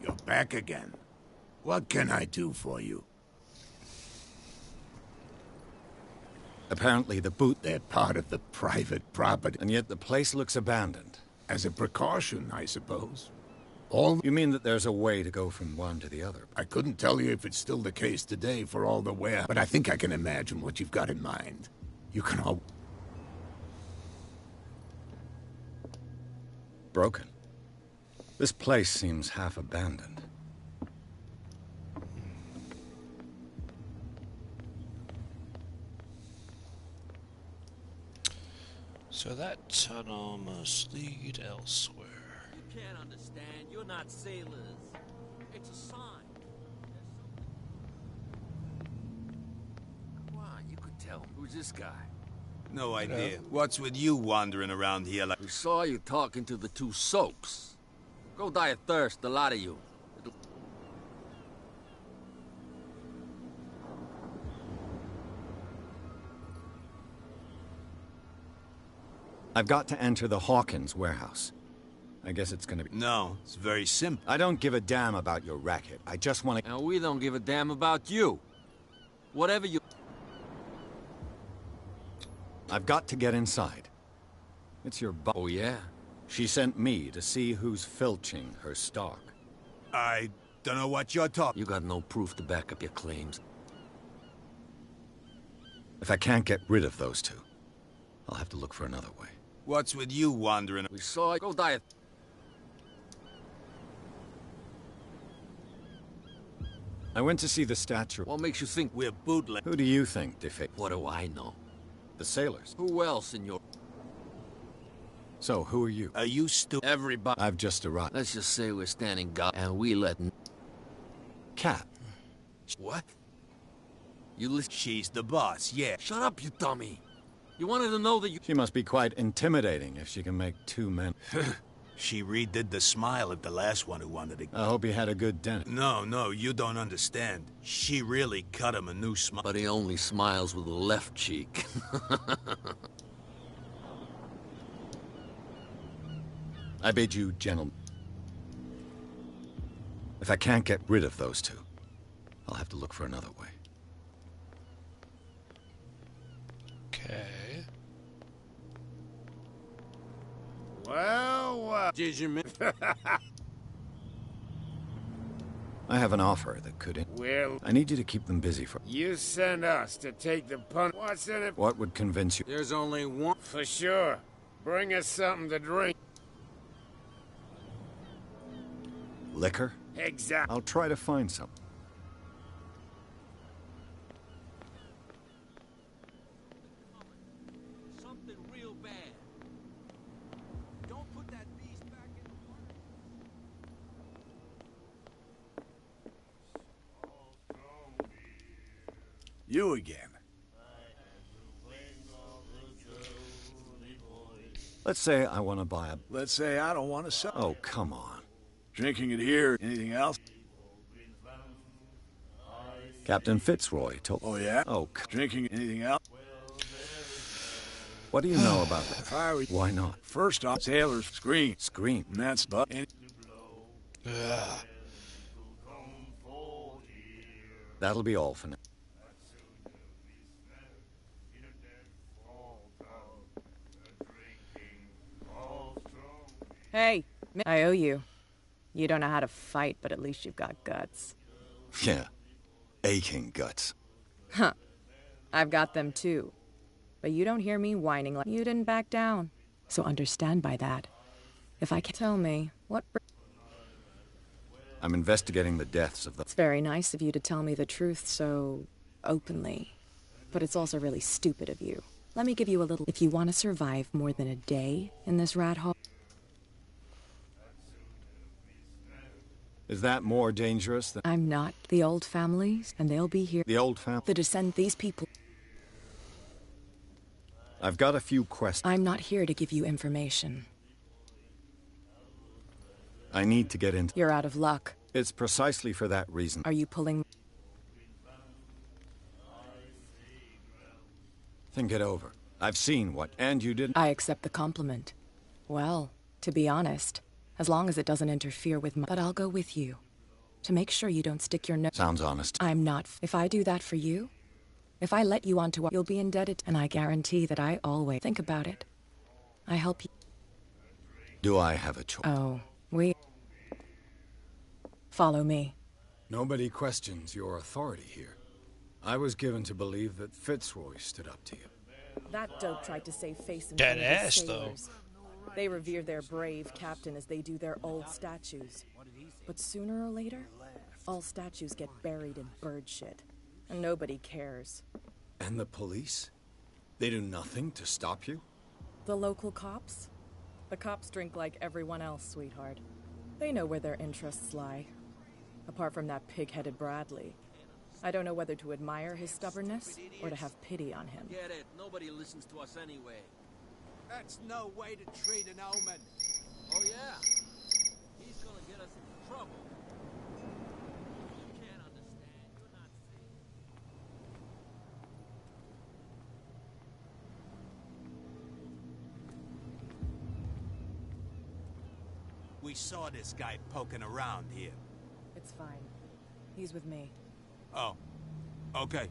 You're back again. What can I do for you? Apparently the boot... They're part of the private property. And yet the place looks abandoned. As a precaution, I suppose. You mean that there's a way to go from one to the other? I couldn't tell you if it's still the case today for all the where, but I think I can imagine what you've got in mind. You can all... Broken. This place seems half abandoned. So that tunnel must lead elsewhere. You can't understand. You're not sailors. It's a sign. Come on, you could tell. Who's this guy? No idea. What's with you wandering around here like... We saw you talking to the two soaps. Go die of thirst, the lot of you. I've got to enter the Hawkins warehouse. I guess it's gonna be... No, it's very simple. I don't give a damn about your racket. I just want to... And we don't give a damn about you. Whatever you... I've got to get inside. It's your boss. Oh, yeah? She sent me to see who's filching her stock. I don't know what you're talking... You got no proof to back up your claims. If I can't get rid of those two, I'll have to look for another way. What's with you wandering... We saw it. Go die of... I went to see the statue. What makes you think we're bootleg? Who do you think, DeFay? What do I know? The sailors. Who else in your... So, who are you? Are you stupid? Everybody. I've just arrived. Let's just say we're standing guard and we let... Cat. What? You listen... She's the boss, yeah. Shut up, you dummy. You wanted to know that you... She must be quite intimidating if she can make two men. She redid the smile at the last one who wanted to... I hope he had a good dentist. No, you don't understand. She really cut him a new smile. But he only smiles with the left cheek. I bid you, gentlemen. If I can't get rid of those two, I'll have to look for another way. Okay. Well, Did you... I have an offer that could... Well... I need you to keep them busy for... You send us to take the punt. What's in it? What would convince you? There's only one... For sure. Bring us something to drink. Liquor? Exactly. I'll try to find some. Something real bad. Don't put that beast back in the water. You again. Let's say I want to buy a... Let's say I don't want to sell. Oh, come on. Drinking it here. Anything else? Captain Fitzroy told... Oh, yeah? Oh, Drinking anything else? what do you know about that? Why not? First off, sailors scream. Scream. And that's but... That'll be all for now. Hey, I owe you. You don't know how to fight, but at least you've got guts. Yeah. Aching guts. Huh. I've got them too. But you don't hear me whining like you didn't back down. So understand by that. If I can tell me, what... I'm investigating the deaths of the... It's very nice of you to tell me the truth so... openly. But it's also really stupid of you. Let me give you a little... If you want to survive more than a day in this rat hole... Is that more dangerous than... I'm not the old families, and they'll be here. The old family? The descend these people... I've got a few questions. I'm not here to give you information. I need to get into... You're out of luck. It's precisely for that reason. Are you pulling... Think it over. I've seen what... And you didn't... I accept the compliment. Well, to be honest, as long as it doesn't interfere with my... But I'll go with you. To make sure you don't stick your nose... Sounds honest. I'm not... If I do that for you, If I let you onto you'll be indebted, and I guarantee that I always think about it. I help you. Do I have a choice? Oh, follow me. Nobody questions your authority here. I was given to believe that Fitzroy stood up to you. That dope tried to save face in Dead front of ass, the though. sailors. They revere their brave captain as they do their old statues. But sooner or later, all statues get buried in bird shit. And nobody cares. And the police? They do nothing to stop you? The local cops? The cops drink like everyone else, sweetheart. They know where their interests lie. Apart from that pig-headed Bradley. I don't know whether to admire his stubbornness or to have pity on him. Get it. Nobody listens to us anyway. That's no way to treat an omen. Oh, yeah. He's gonna get us into trouble. You can't understand. You're not seeing. We saw this guy poking around here. It's fine. He's with me. Oh. Okay.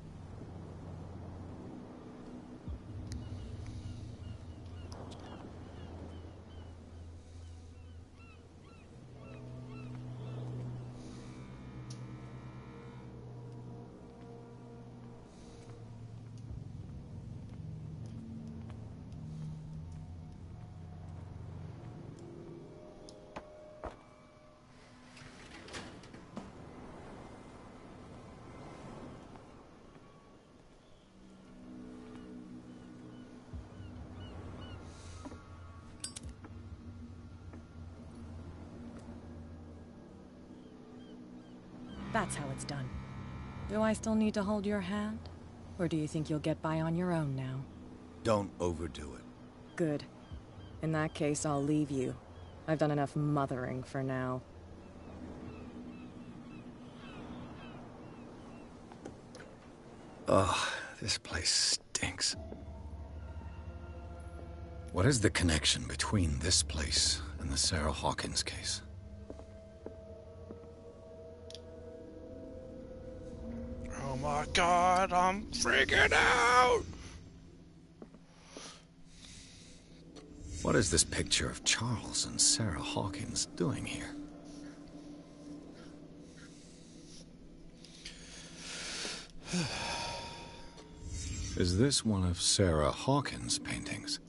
That's how it's done. Do I still need to hold your hand? Or do you think you'll get by on your own now? Don't overdo it. Good. In that case, I'll leave you. I've done enough mothering for now. Ugh, this place stinks. What is the connection between this place and the Sarah Hawkins case? Oh my god, I'm freaking out! What is this picture of Charles and Sarah Hawkins doing here? Is this one of Sarah Hawkins' paintings?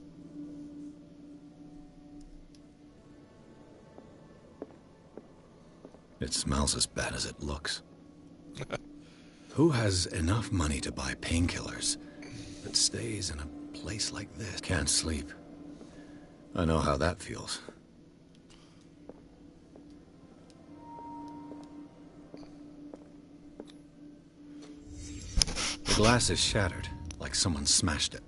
It smells as bad as it looks. Who has enough money to buy painkillers but stays in a place like this? Can't sleep. I know how that feels. The glass is shattered, like someone smashed it.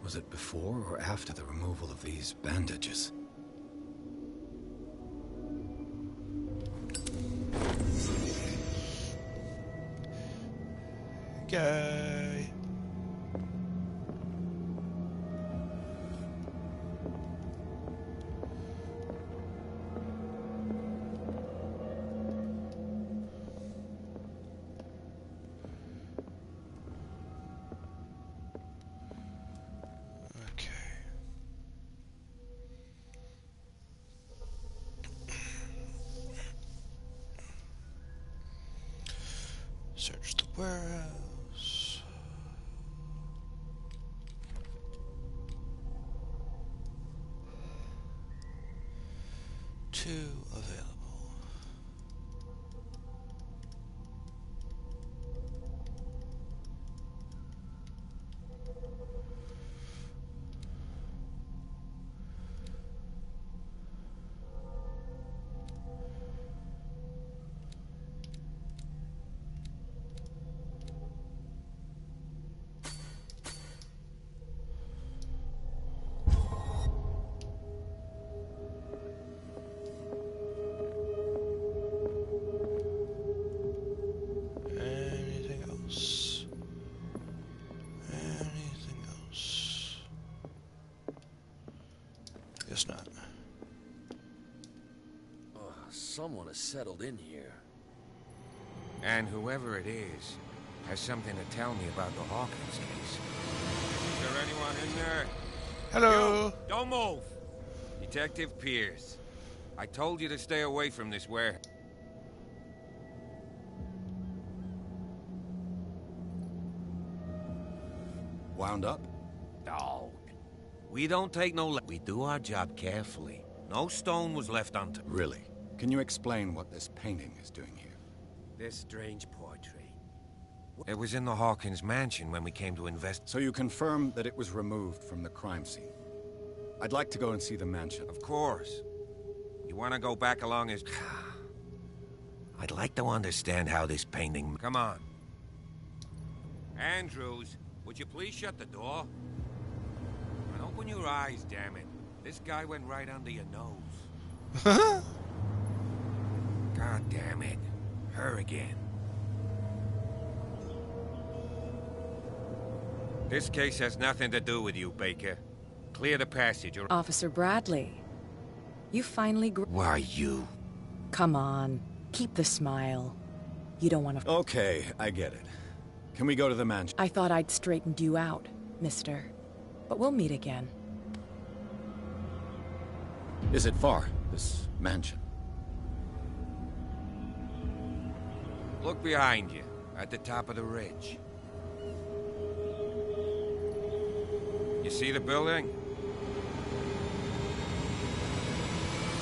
Was it before or after the removal of these bandages? Yay. Okay. Search the warehouse. Two available. Anything else? Anything else? Guess not. Someone has settled in here. And whoever it is has something to tell me about the Hawkins case. Is there anyone in there? Hello. You, don't move. Detective Pierce. I told you to stay away from this warehouse. Wound up? Dog. We don't take no... We do our job carefully. No stone was left unturned. Really? Can you explain what this painting is doing here? This strange portrait. It was in the Hawkins mansion when we came to invest. So you confirm that it was removed from the crime scene? I'd like to go and see the mansion. Of course. You want to go back along as... I'd like to understand how this painting... Come on. Andrews, would you please shut the door? And open your eyes, damn it. This guy went right under your nose. God damn it. Her again. This case has nothing to do with you, Baker. Clear the passage or... Officer Bradley, you finally Why you? Come on, keep the smile. You don't want to... Okay, I get it. Can we go to the mansion? I thought I'd straightened you out, mister. But we'll meet again. Is it far, this mansion? Look behind you, at the top of the ridge. You see the building?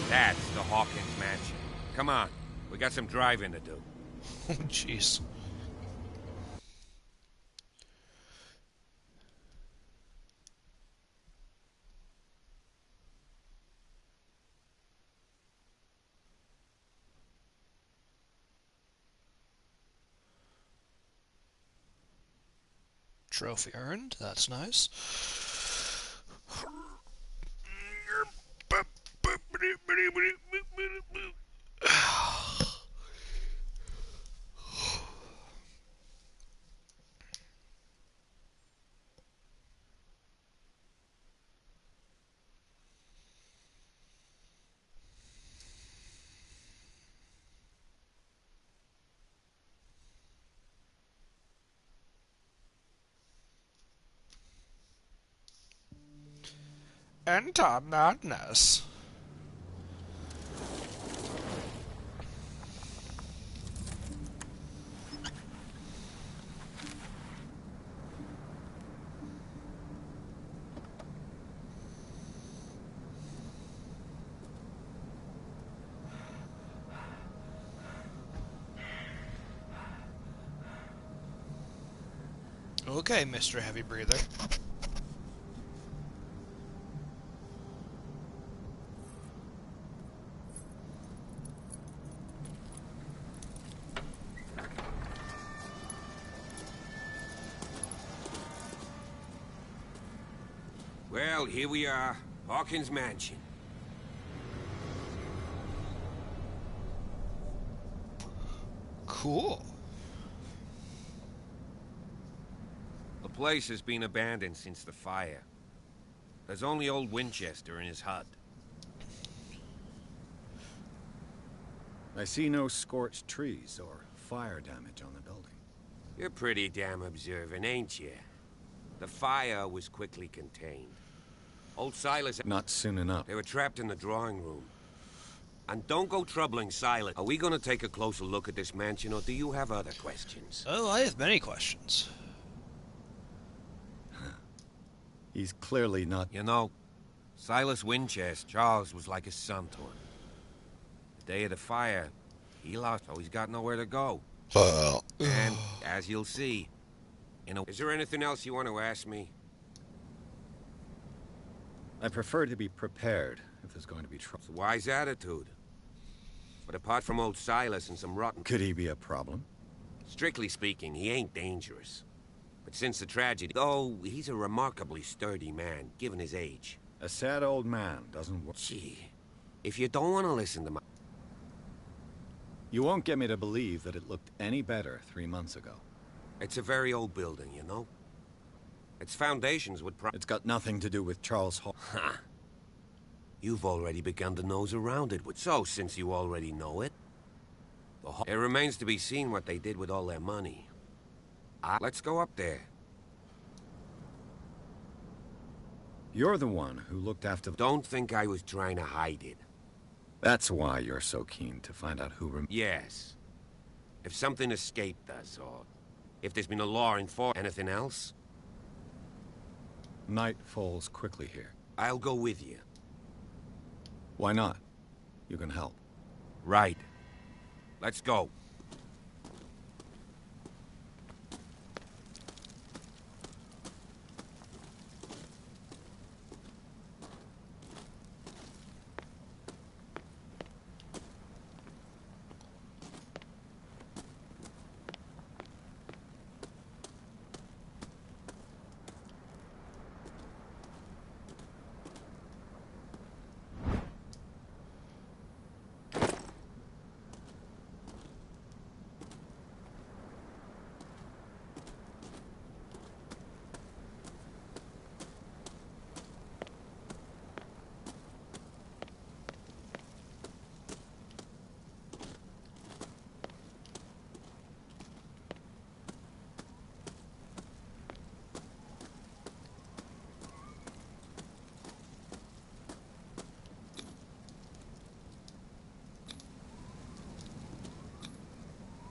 That's the Hawkins mansion. Come on, we got some driving to do. Oh, jeez. Trophy earned. That's nice. Enter madness. Okay, Mr. Heavy Breather. Well, here we are. Hawkins Mansion. Cool. The place has been abandoned since the fire. There's only old Winchester in his hut. I see no scorched trees or fire damage on the building. You're pretty damn observant, ain't you? The fire was quickly contained. Old Silas... Not soon enough. They were trapped in the drawing room. And don't go troubling Silas. Are we gonna take a closer look at this mansion, or do you have other questions? Oh, I have many questions. He's clearly not... You know, Silas Winchester, Charles was like his son to him. The day of the fire, he lost, so he's got nowhere to go. And, as you'll see, is there anything else you want to ask me? I prefer to be prepared if there's going to be trouble. It's a wise attitude. But apart from old Silas and some rotten... Could he be a problem? Strictly speaking, he ain't dangerous. But since the tragedy... Oh, he's a remarkably sturdy man, given his age. A sad old man doesn't... Gee, if you don't want to listen to my... You won't get me to believe that it looked any better 3 months ago. It's a very old building, you know? Its foundations would It's got nothing to do with Charles Hall. Ha! You've already begun to nose around it. So, since you already know it, it remains to be seen what they did with all their money. Let's go up there. You're the one who looked after the... Don't think I was trying to hide it. That's why you're so keen to find out who... Yes. If something escaped us, or if there's been a law enforced... Anything else? Night falls quickly here. I'll go with you. Why not? You can help. Right. Let's go.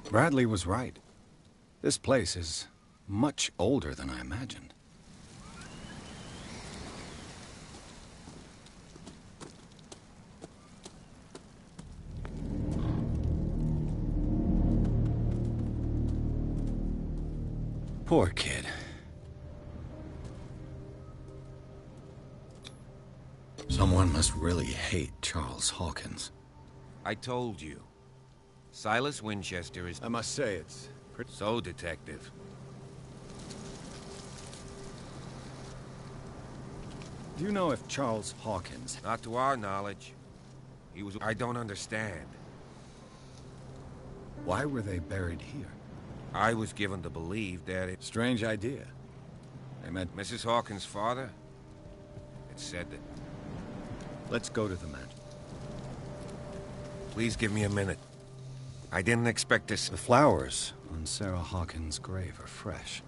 Bradley was right. This place is much older than I imagined. Poor kid. Someone must really hate Charles Hawkins. I told you. Silas Winchester is... I must say, it's... So, Detective. Do you know if Charles Hawkins... Not to our knowledge. He was... I don't understand. Why were they buried here? I was given to believe that it... Strange idea. They meant... Mrs. Hawkins' father? It said that... Let's go to the mansion. Please give me a minute. I didn't expect this. The flowers on Sarah Hawkins' grave are fresh.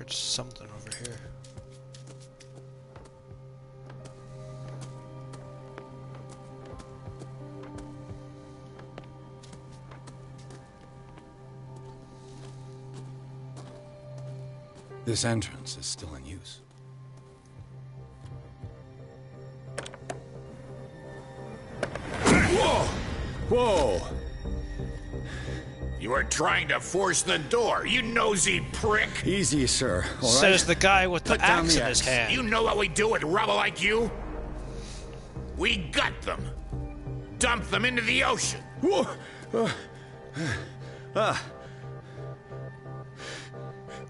Something over here. This entrance is still in use. Whoa! Whoa! You were trying to force the door, you nosy prick! Easy, sir. All right? Says the guy with the Put down axe the in his axe. hand. You know what we do with rubble like you? We gut them. Dump them into the ocean. Whoa!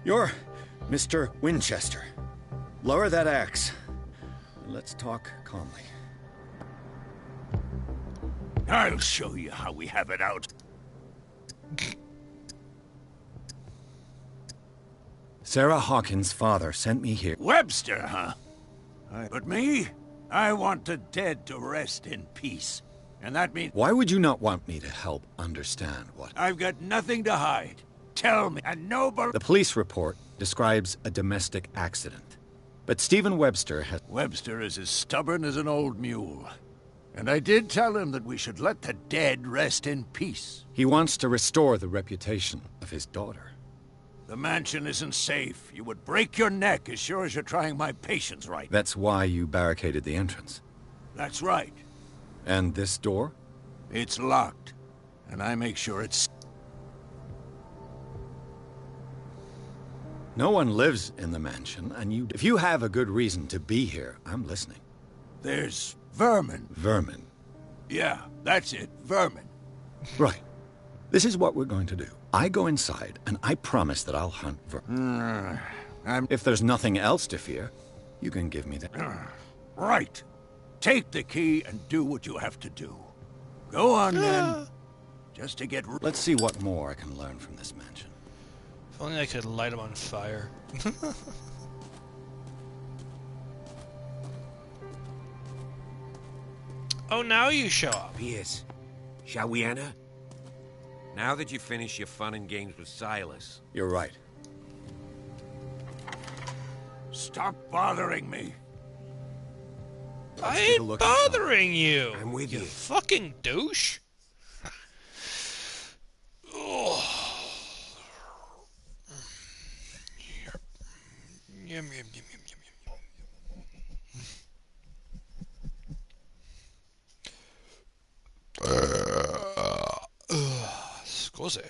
You're Mr. Winchester. Lower that axe. Let's talk calmly. I'll show you how we have it out. Sarah Hawkins' father sent me here. Webster, huh? But me? I want the dead to rest in peace. And that means... Why would you not want me to help understand what... I've got nothing to hide. Tell me, and nobody... The police report describes a domestic accident. But Stephen Webster has... Webster is as stubborn as an old mule. And I did tell him that we should let the dead rest in peace. He wants to restore the reputation of his daughter. The mansion isn't safe. You would break your neck as sure as you're trying my patience right. That's why you barricaded the entrance. That's right. And this door? It's locked. and I make sure it's... No one lives in the mansion, and if you have a good reason to be here, I'm listening. There's vermin. Vermin? Yeah, that's it, vermin. Right. This is what we're going to do. I go inside, and I promise that I'll hunt vermin. If there's nothing else to fear, you can give me that. Right. Take the key and do what you have to do. Go on, then. Just to get... Let's see what more I can learn from this mansion. If only I could light him on fire. Oh, now you show up. Pierce, shall we enter? Now that you've finished your fun and games with Silas. You're right. Stop bothering me. I ain't bothering you. I'm with you. Fucking douche. Oh. Yum, yum, yum, yum, Scusi.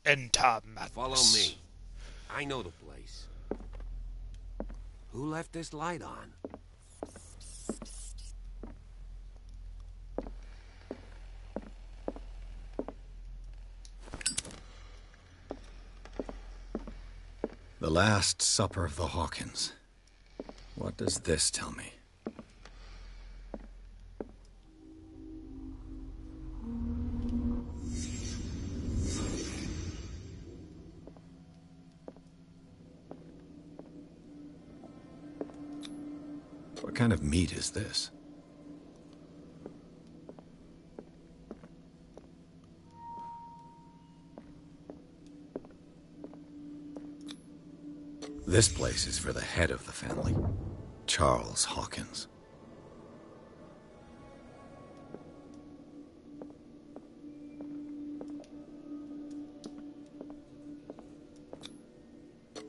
Enter madness. Follow me. I know the place. Who left this light on? The Last Supper of the Hawkins. What does this tell me? What kind of meat is this? This place is for the head of the family, Charles Hawkins.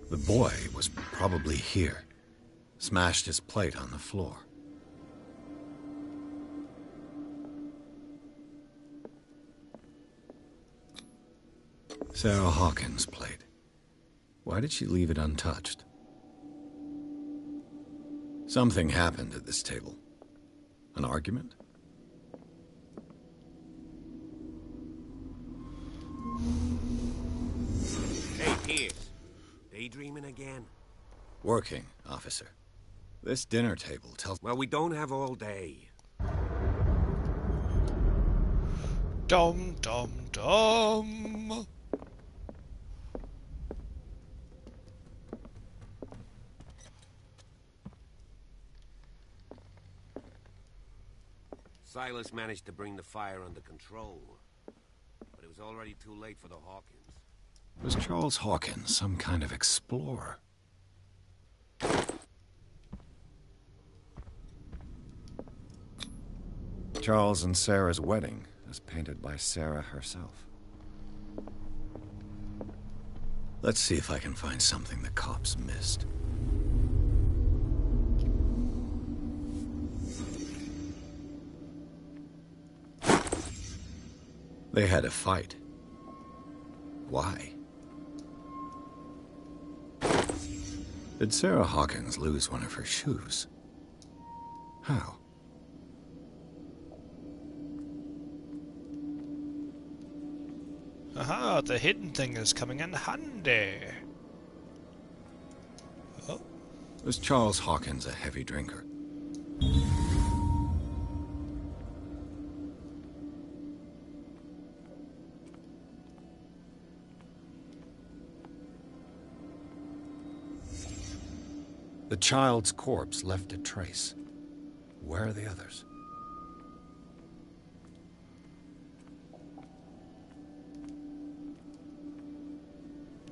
The boy was probably here. Smashed his plate on the floor. Sarah Hawkins' plate. Why did she leave it untouched? Something happened at this table. An argument? Hey, Pierce. Daydreaming again? Working, officer. This dinner table tells... Well, we don't have all day. Dum, dum, dum. Silas managed to bring the fire under control, but it was already too late for the Hawkins. Was Charles Hawkins some kind of explorer? Charles and Sarah's wedding, as painted by Sarah herself. Let's see if I can find something the cops missed. They had a fight. Why? Did Sarah Hawkins lose one of her shoes? How? Aha, the hidden thing is coming in handy. Oh. Was Charles Hawkins a heavy drinker? The child's corpse left a trace. Where are the others?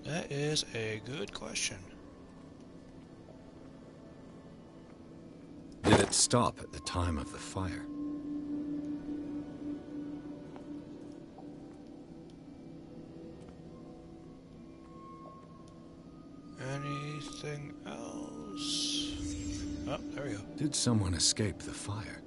That is a good question. Did it stop at the time of the fire? Anything else? Oh, there we go. Did someone escape the fire?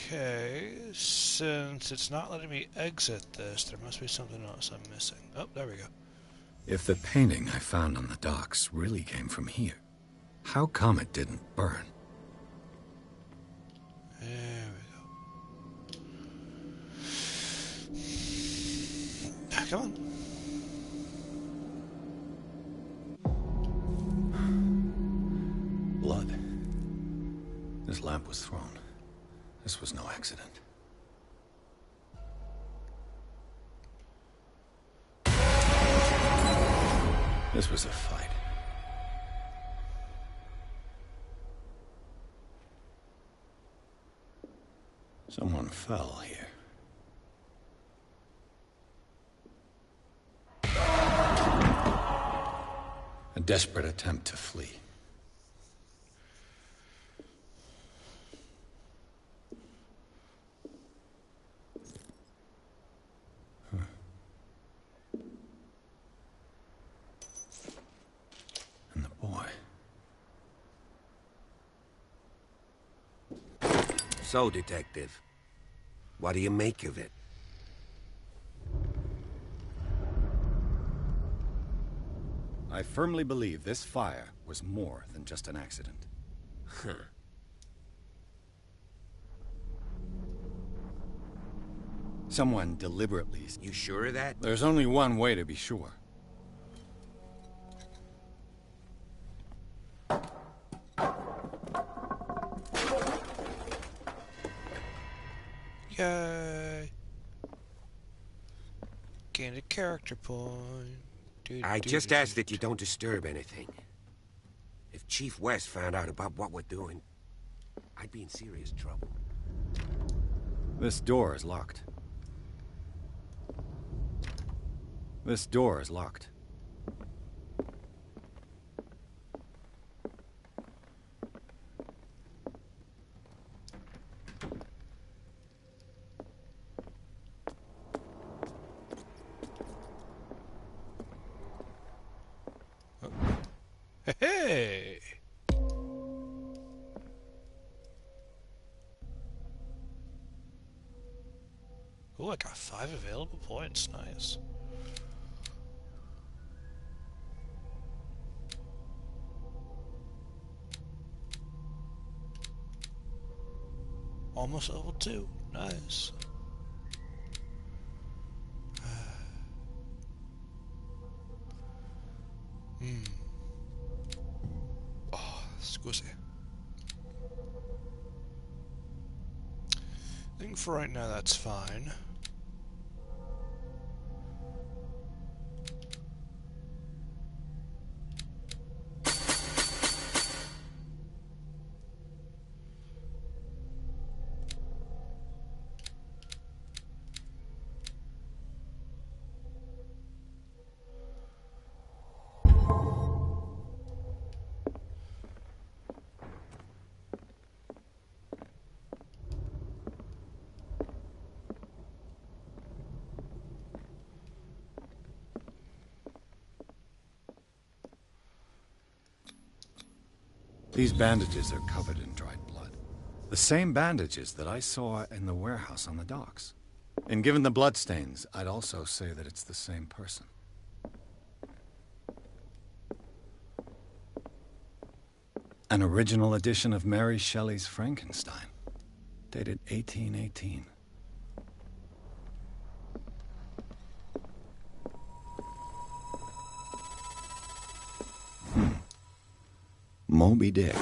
Okay, since it's not letting me exit this, there must be something else I'm missing. Oh, there we go. If the painting I found on the docks really came from here, how come it didn't burn? There we go. Ah, come on. Blood. This lamp was thrown. This was no accident. This was a fight. Someone fell here. A desperate attempt to flee. So, Detective, what do you make of it? I firmly believe this fire was more than just an accident. Huh. Someone deliberately... You sure of that? There's only one way to be sure. Yay! Gained a character point. I just ask that you don't disturb anything. If Chief West found out about what we're doing, I'd be in serious trouble. This door is locked. This door is locked. Hey! Oh, I got 5 available points. Nice. Almost level 2. Nice. Oh, squishy. I think for right now that's fine. These bandages are covered in dried blood. The same bandages that I saw in the warehouse on the docks. And given the bloodstains, I'd also say that it's the same person. An original edition of Mary Shelley's Frankenstein, dated 1818. Moby Dick,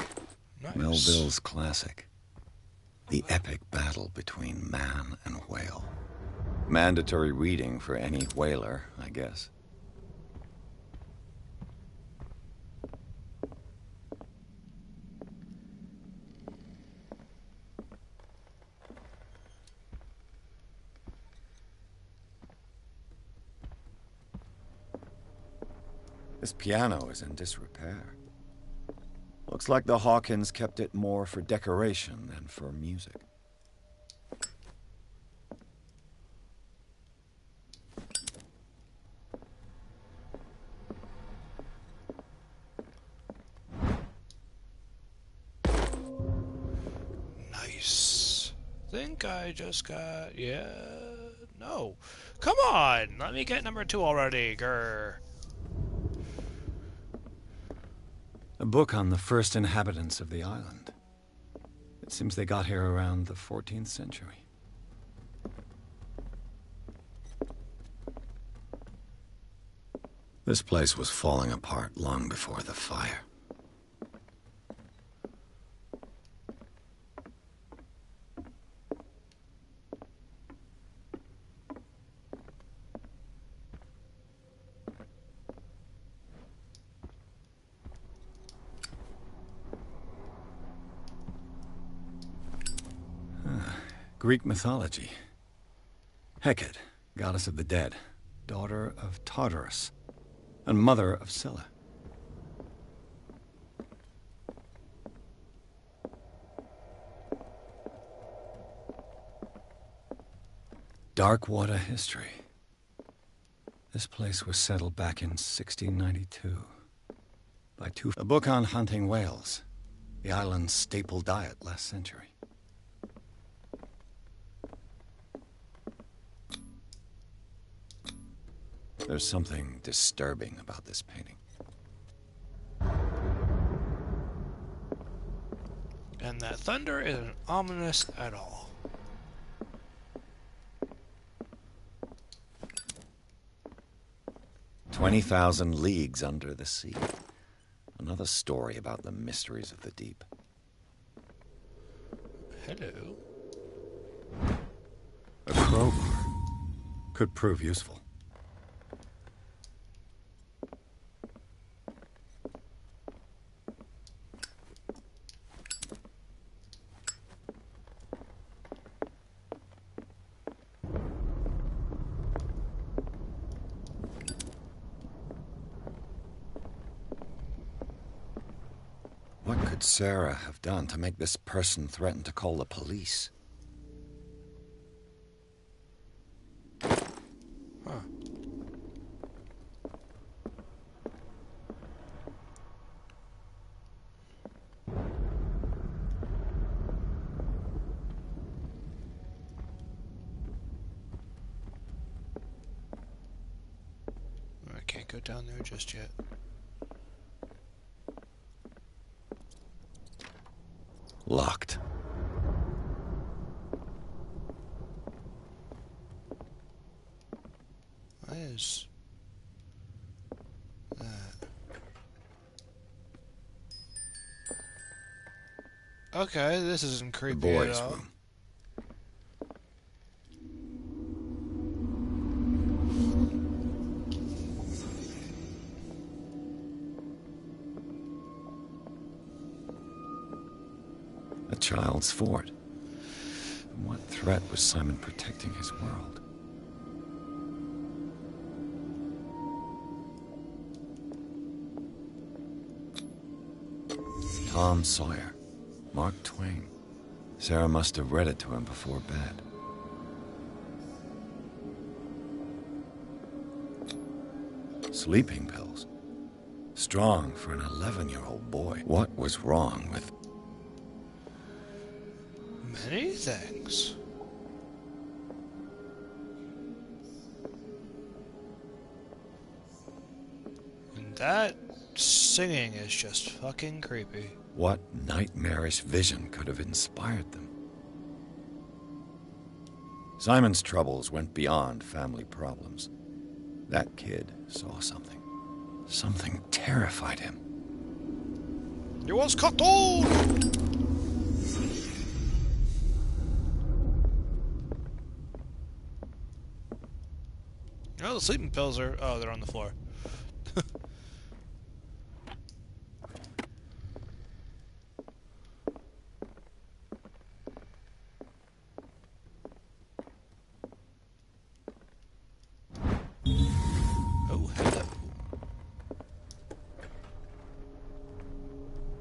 Nice. Melville's classic. The epic battle between man and whale. Mandatory reading for any whaler, I guess. This piano is in disrepair. Looks like the Hawkins kept it more for decoration than for music. Nice. Think I just got... yeah... no. Come on! Let me get number 2 already, grr. A book on the first inhabitants of the island. It seems they got here around the 14th century. This place was falling apart long before the fire. Greek mythology. Hecate, goddess of the dead, daughter of Tartarus, and mother of Scylla. Darkwater history. This place was settled back in 1692 by a book on hunting whales, the island's staple diet last century. There's something disturbing about this painting. And that thunder isn't ominous at all. "20,000 Leagues Under the Sea." Another story about the mysteries of the deep. Hello. A crowbar could prove useful. What could Sarah have done to make this person threaten to call the police? Huh. I can't go down there just yet. Locked. What is that? Okay, this isn't creepy The boys' at all. room. A child's fort. From what threat was Simon protecting his world? Tom Sawyer. Mark Twain. Sarah must have read it to him before bed. Sleeping pills. Strong for an 11-year-old boy. What was wrong with... Many things. And that singing is just fucking creepy. What nightmarish vision could have inspired them? Simon's troubles went beyond family problems. That kid saw something. Something terrified him. It was Cotton! Oh, the sleeping pills are... Oh, they're on the floor. Oh, hello.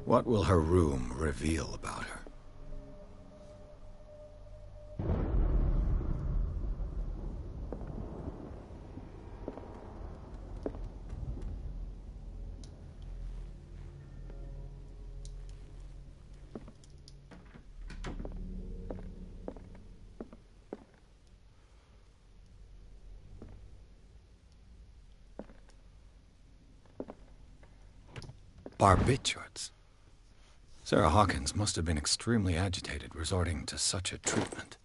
What will her room reveal about her? Barbiturates. Sarah Hawkins must have been extremely agitated resorting to such a treatment.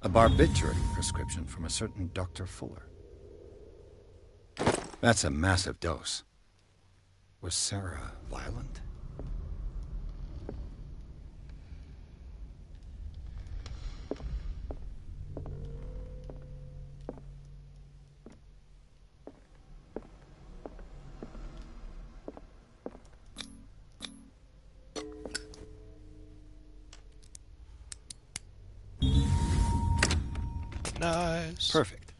A barbiturate prescription from a certain Dr. Fuller. That's a massive dose. Was Sarah violent? Nice. Perfect.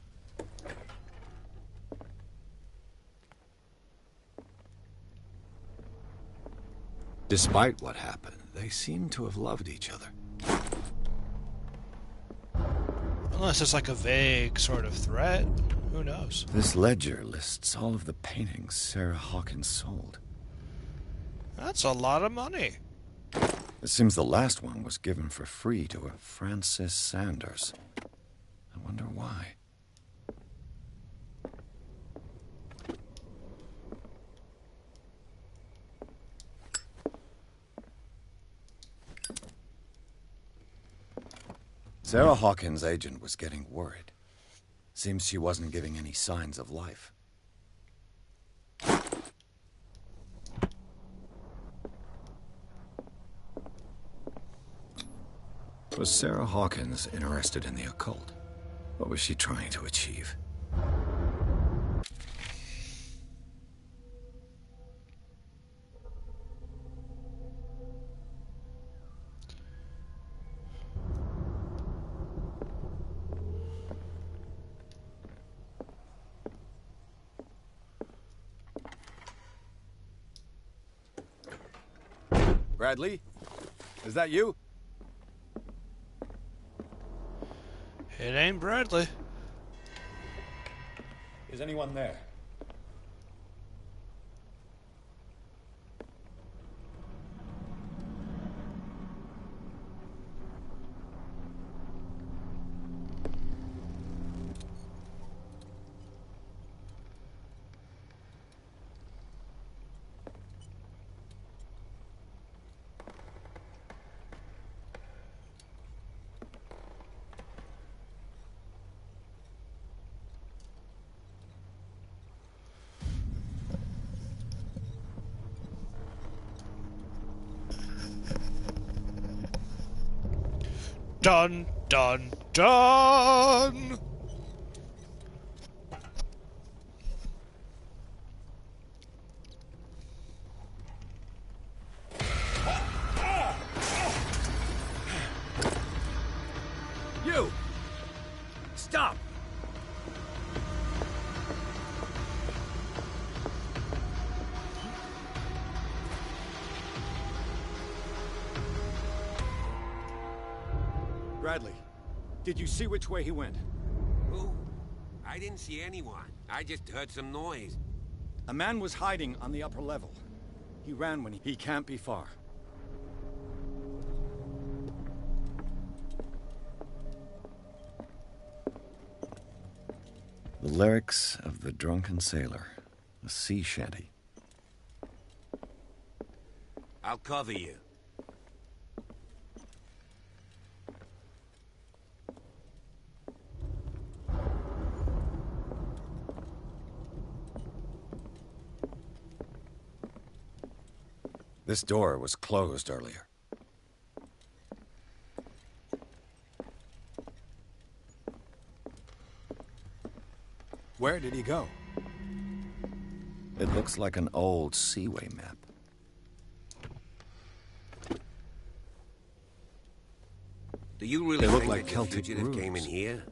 Despite what happened, they seem to have loved each other. Unless it's like a vague sort of threat. Who knows? This ledger lists all of the paintings Sarah Hawkins sold. That's a lot of money. It seems the last one was given for free to a Francis Sanders. I wonder why. Sarah Hawkins' agent was getting worried. Seems she wasn't giving any signs of life. Was Sarah Hawkins interested in the occult? What was she trying to achieve? Bradley? Is that you? It ain't Bradley. Is anyone there? Dun, dun, dun! You! Stop! Bradley, did you see which way he went? Who? I didn't see anyone. I just heard some noise. A man was hiding on the upper level. He ran when he can't be far. The lyrics of the drunken sailor. A sea shanty. I'll cover you. This door was closed earlier. Where did he go? It looks like an old Seaway map. Do you really They look think like that the Celtic fugitive came in runes. here?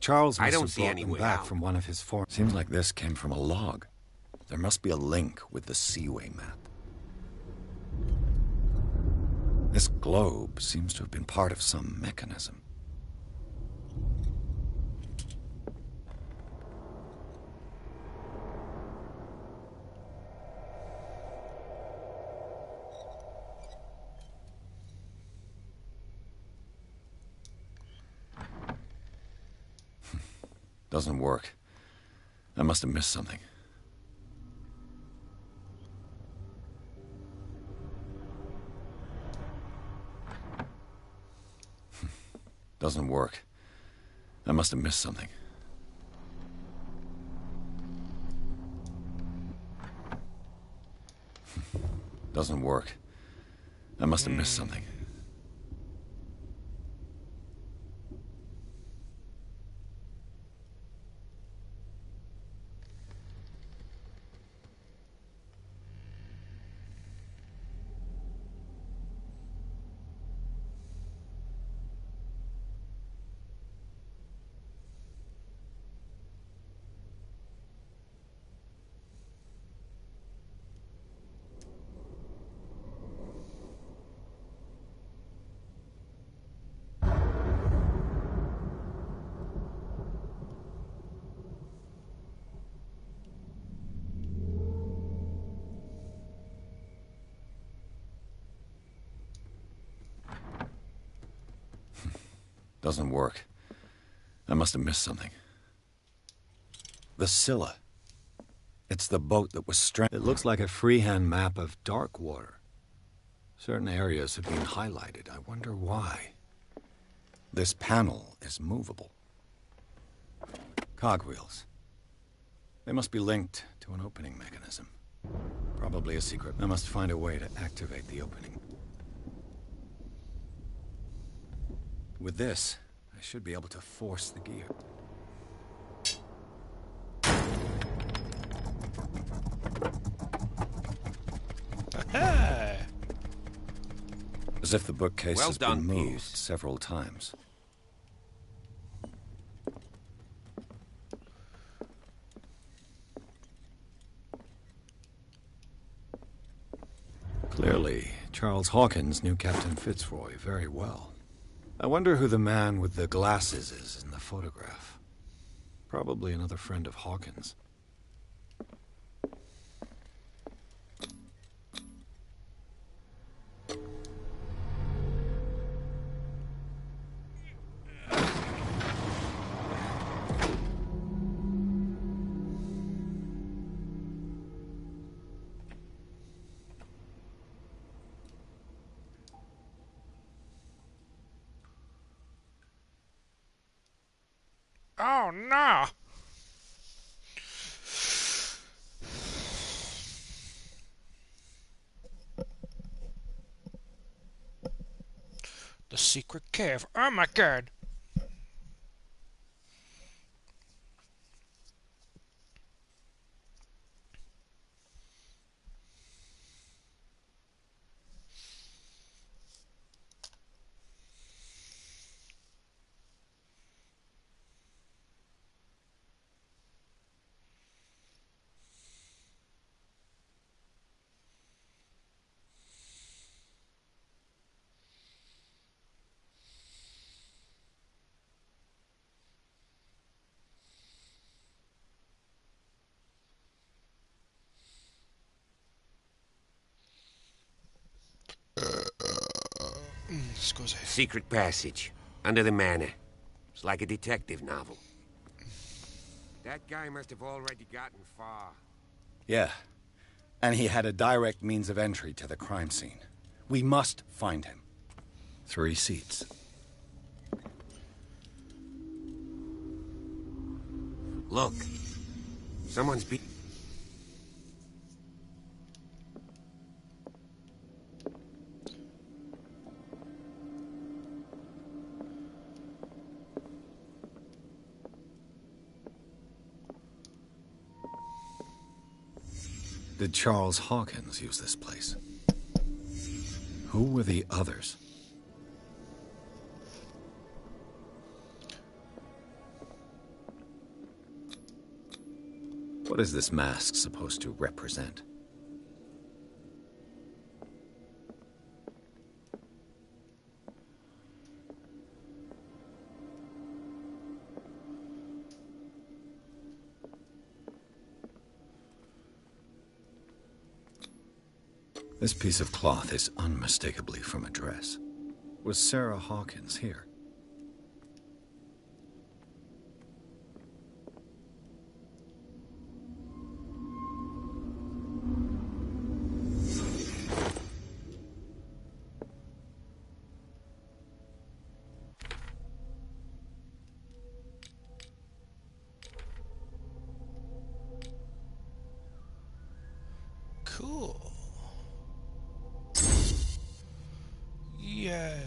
Charles I must don't have see brought any them way back out. from one of his forts. Seems like this came from a log. There must be a link with the Seaway map. This globe seems to have been part of some mechanism. Doesn't work. I must have missed something. Doesn't work. I must have missed something. Doesn't work. I must have missed something. Doesn't work. I must have missed something. The Scylla. It's the boat that was stranded. It looks like a freehand map of Darkwater. Certain areas have been highlighted. I wonder why. This panel is movable. Cogwheels. They must be linked to an opening mechanism. Probably a secret. I must find a way to activate the opening. With this, I should be able to force the gear. As if the bookcase Well has done, been moved Pierce. several times. Clearly, Charles Hawkins knew Captain Fitzroy very well. I wonder who the man with the glasses is in the photograph. Probably another friend of Hawkins. Oh no! The secret cave. Oh my god! Scusi. Secret passage under the manor. It's like a detective novel. That guy must have already gotten far. Yeah. And he had a direct means of entry to the crime scene. We must find him. 3 seats. Look. Someone's be... Did Charles Hawkins use this place? Who were the others? What is this mask supposed to represent? This piece of cloth is unmistakably from a dress. Was Sarah Hawkins here? Cool. Yay.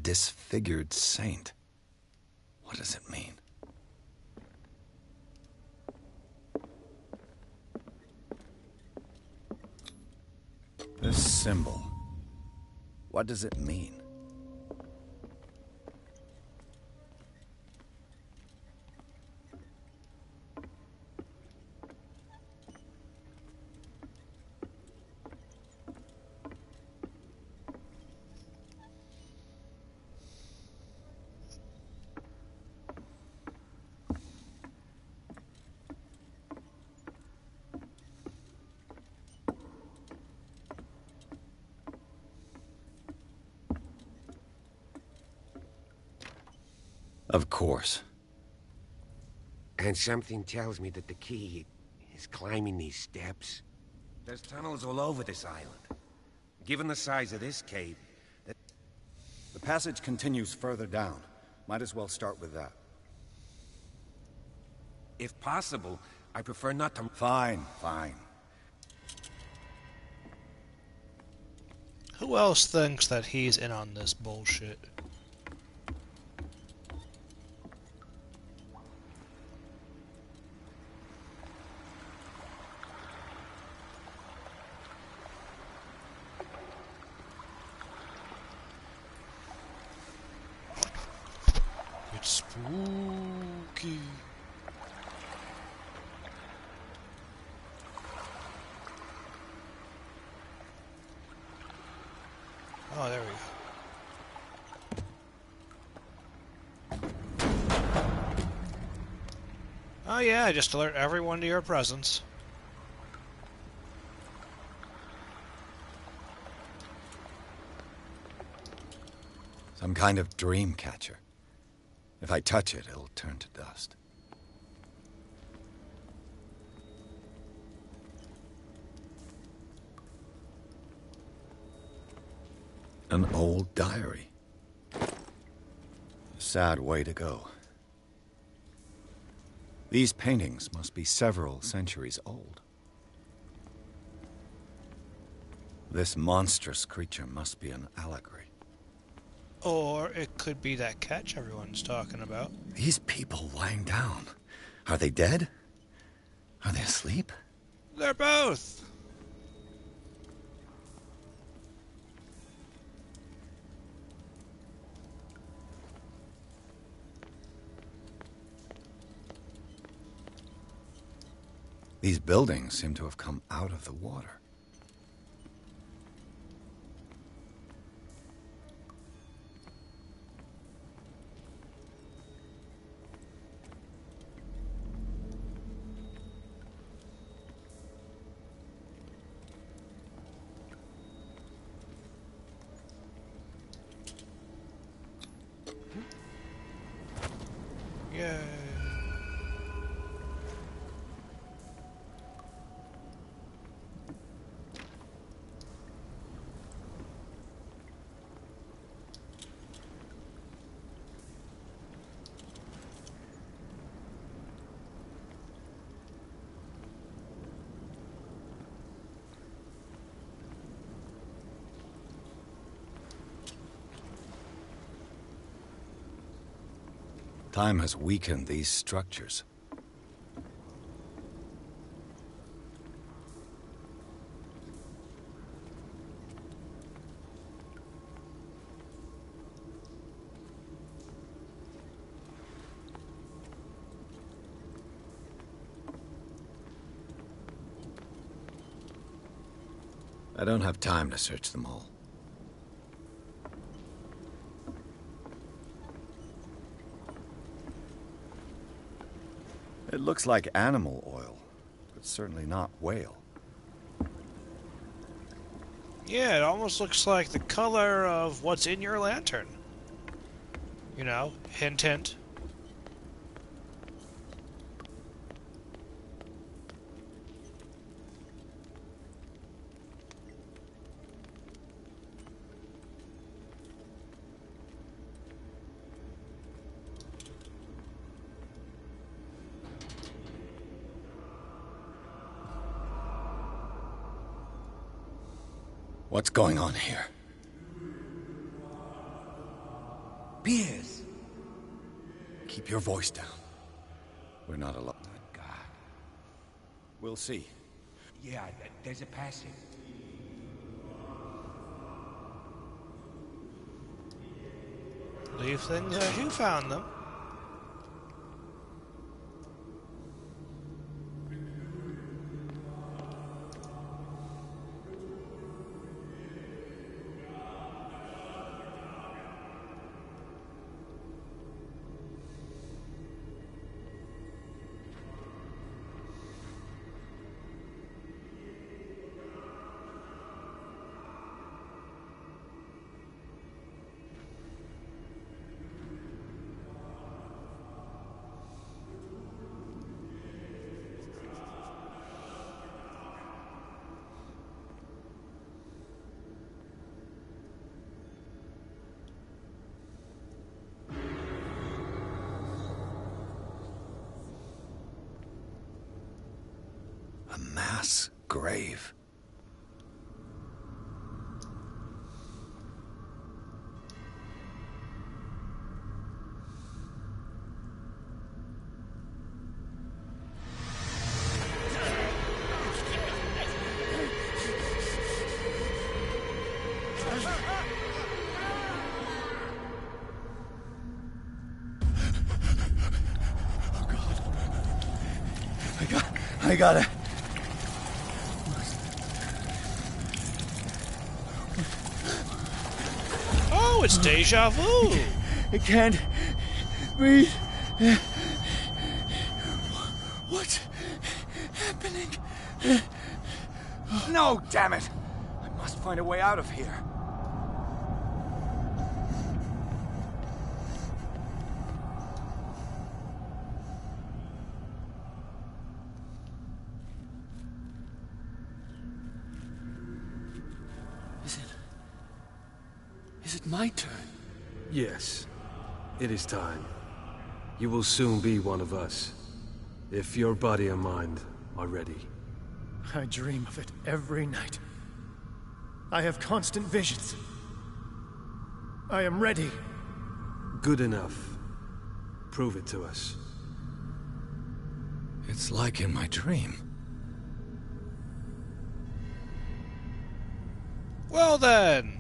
Disfigured saint. What does it mean? This symbol. What does it mean? Of course. And something tells me that the key is climbing these steps. There's tunnels all over this island. Given the size of this cave, the passage continues further down. Might as well start with that. If possible, I prefer not to... Fine, fine. Who else thinks that he's in on this bullshit? It's spooky. Oh, there we go. Oh yeah, just alert everyone to your presence. Some kind of dream catcher. If I touch it, it'll turn to dust. An old diary. A sad way to go. These paintings must be several centuries old. This monstrous creature must be an allegory. Or it could be that catch everyone's talking about. These people lying down. Are they dead? Are they asleep? They're both. These buildings seem to have come out of the water. Yay. Time has weakened these structures. I don't have time to search them all. It looks like animal oil, but certainly not whale. Yeah, it almost looks like the color of what's in your lantern. You know, hint, hint. What's going on here? Piers! Keep your voice down. We're not alone. Good God. We'll see. Yeah, there's a passage. Leave things as you found them. A mass grave. I got it. Oh, it's deja vu. I can't breathe. What's happening? No, damn it! I must find a way out of here. Is it my turn? Yes. It is time. You will soon be one of us. If your body and mind are ready. I dream of it every night. I have constant visions. I am ready. Good enough. Prove it to us. It's like in my dream. Well then.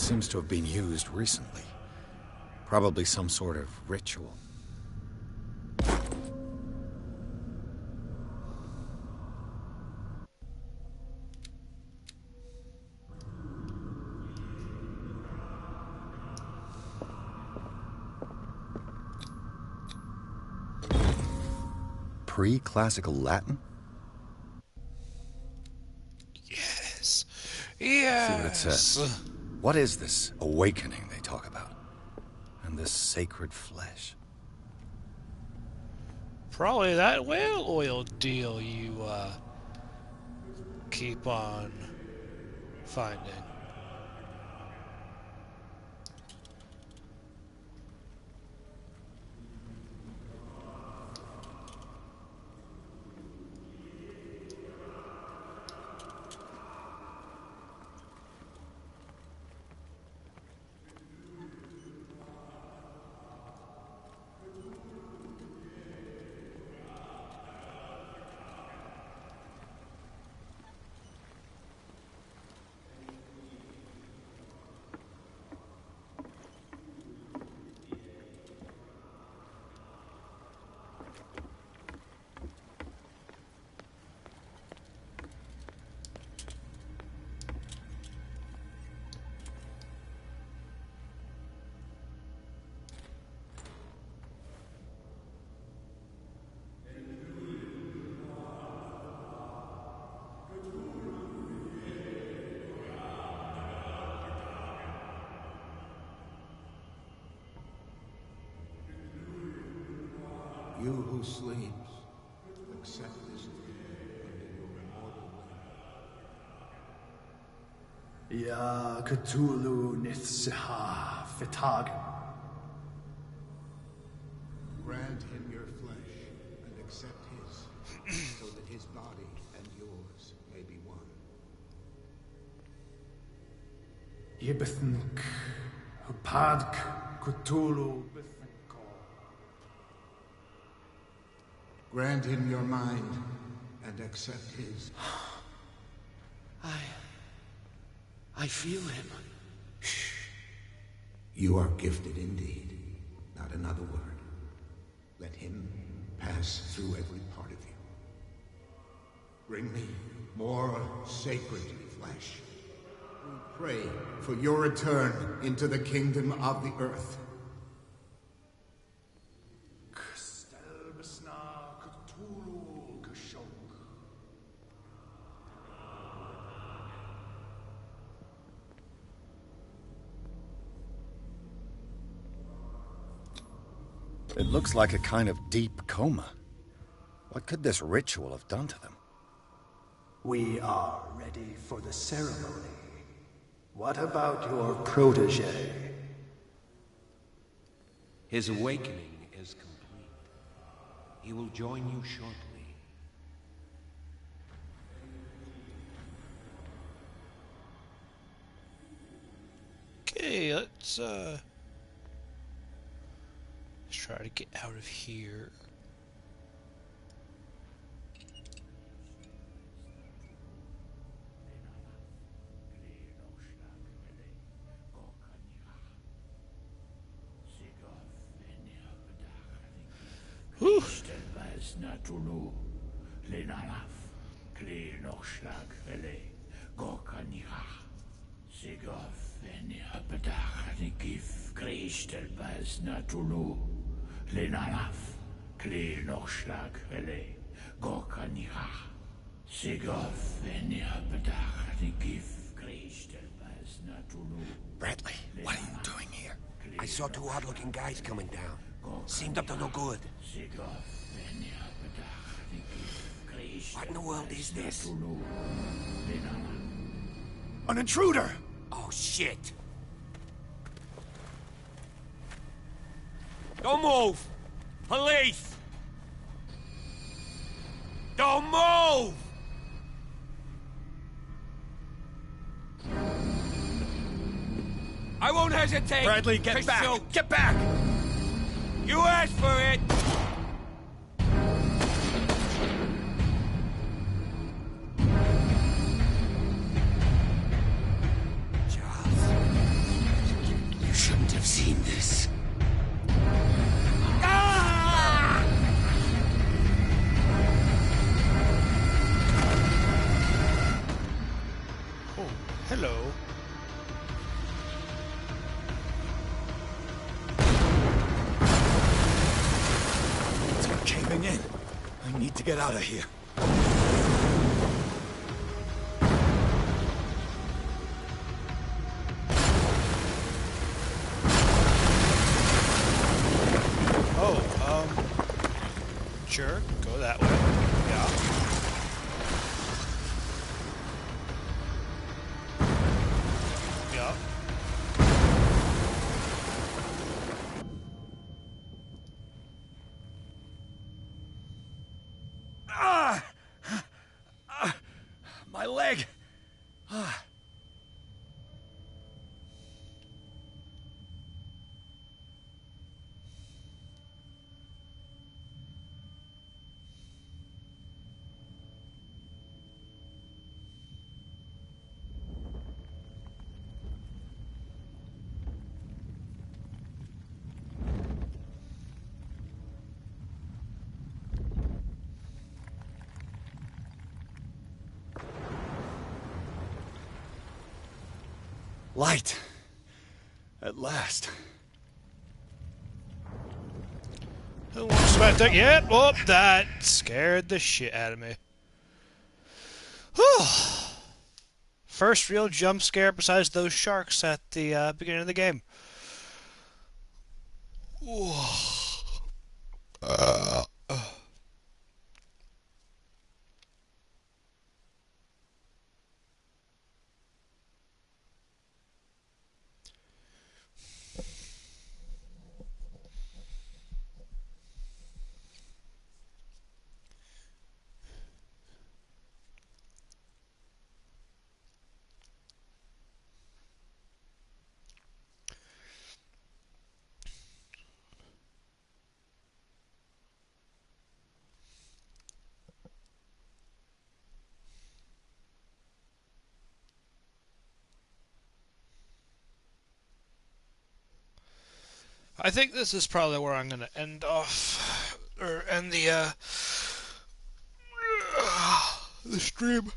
seems to have been used recently. Probably some sort of ritual. Pre-classical Latin? Yes. Yes. See what it says. What is this awakening they talk about? And this sacred flesh? Probably that whale oil deal you keep on finding. You who sleeps, accept this under your immortal Ya Cthulhu Nithsiha Fitag. Grant him your flesh and accept his, so that his body and yours may be one. Yibithnk Hupadk Cthulhu. Grant him your mind and accept his. I feel him. You are gifted indeed. Not another word. Let him pass through every part of you. Bring me more sacred flesh. We pray for your return into the kingdom of the earth. It looks like a kind of deep coma. What could this ritual have done to them? We are ready for the ceremony. What about your protege? His awakening is complete. He will join you shortly. Okay, let's try to get out of here. Whew. Bradley, what are you doing here? I saw two odd-looking guys coming down. Seemed up to no good. What in the world is this? An intruder! Oh, shit! Don't move! Police! Don't move! I won't hesitate! Bradley, get back! Shoot. Get back! You asked for it! Charles. seen this. Oh, hello. It's caving in. I need to get out of here. Sure, go that way. Yeah. Yeah. My leg. Ah. Light. At last. Who wants to that yet? Oh, that scared the shit out of me. Whew. First real jump scare besides those sharks at the beginning of the game. I think this is probably where I'm going to end off, or end the stream.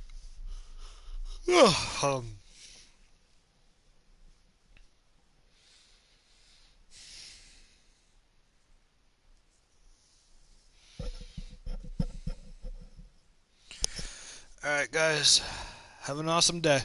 Alright guys, have an awesome day.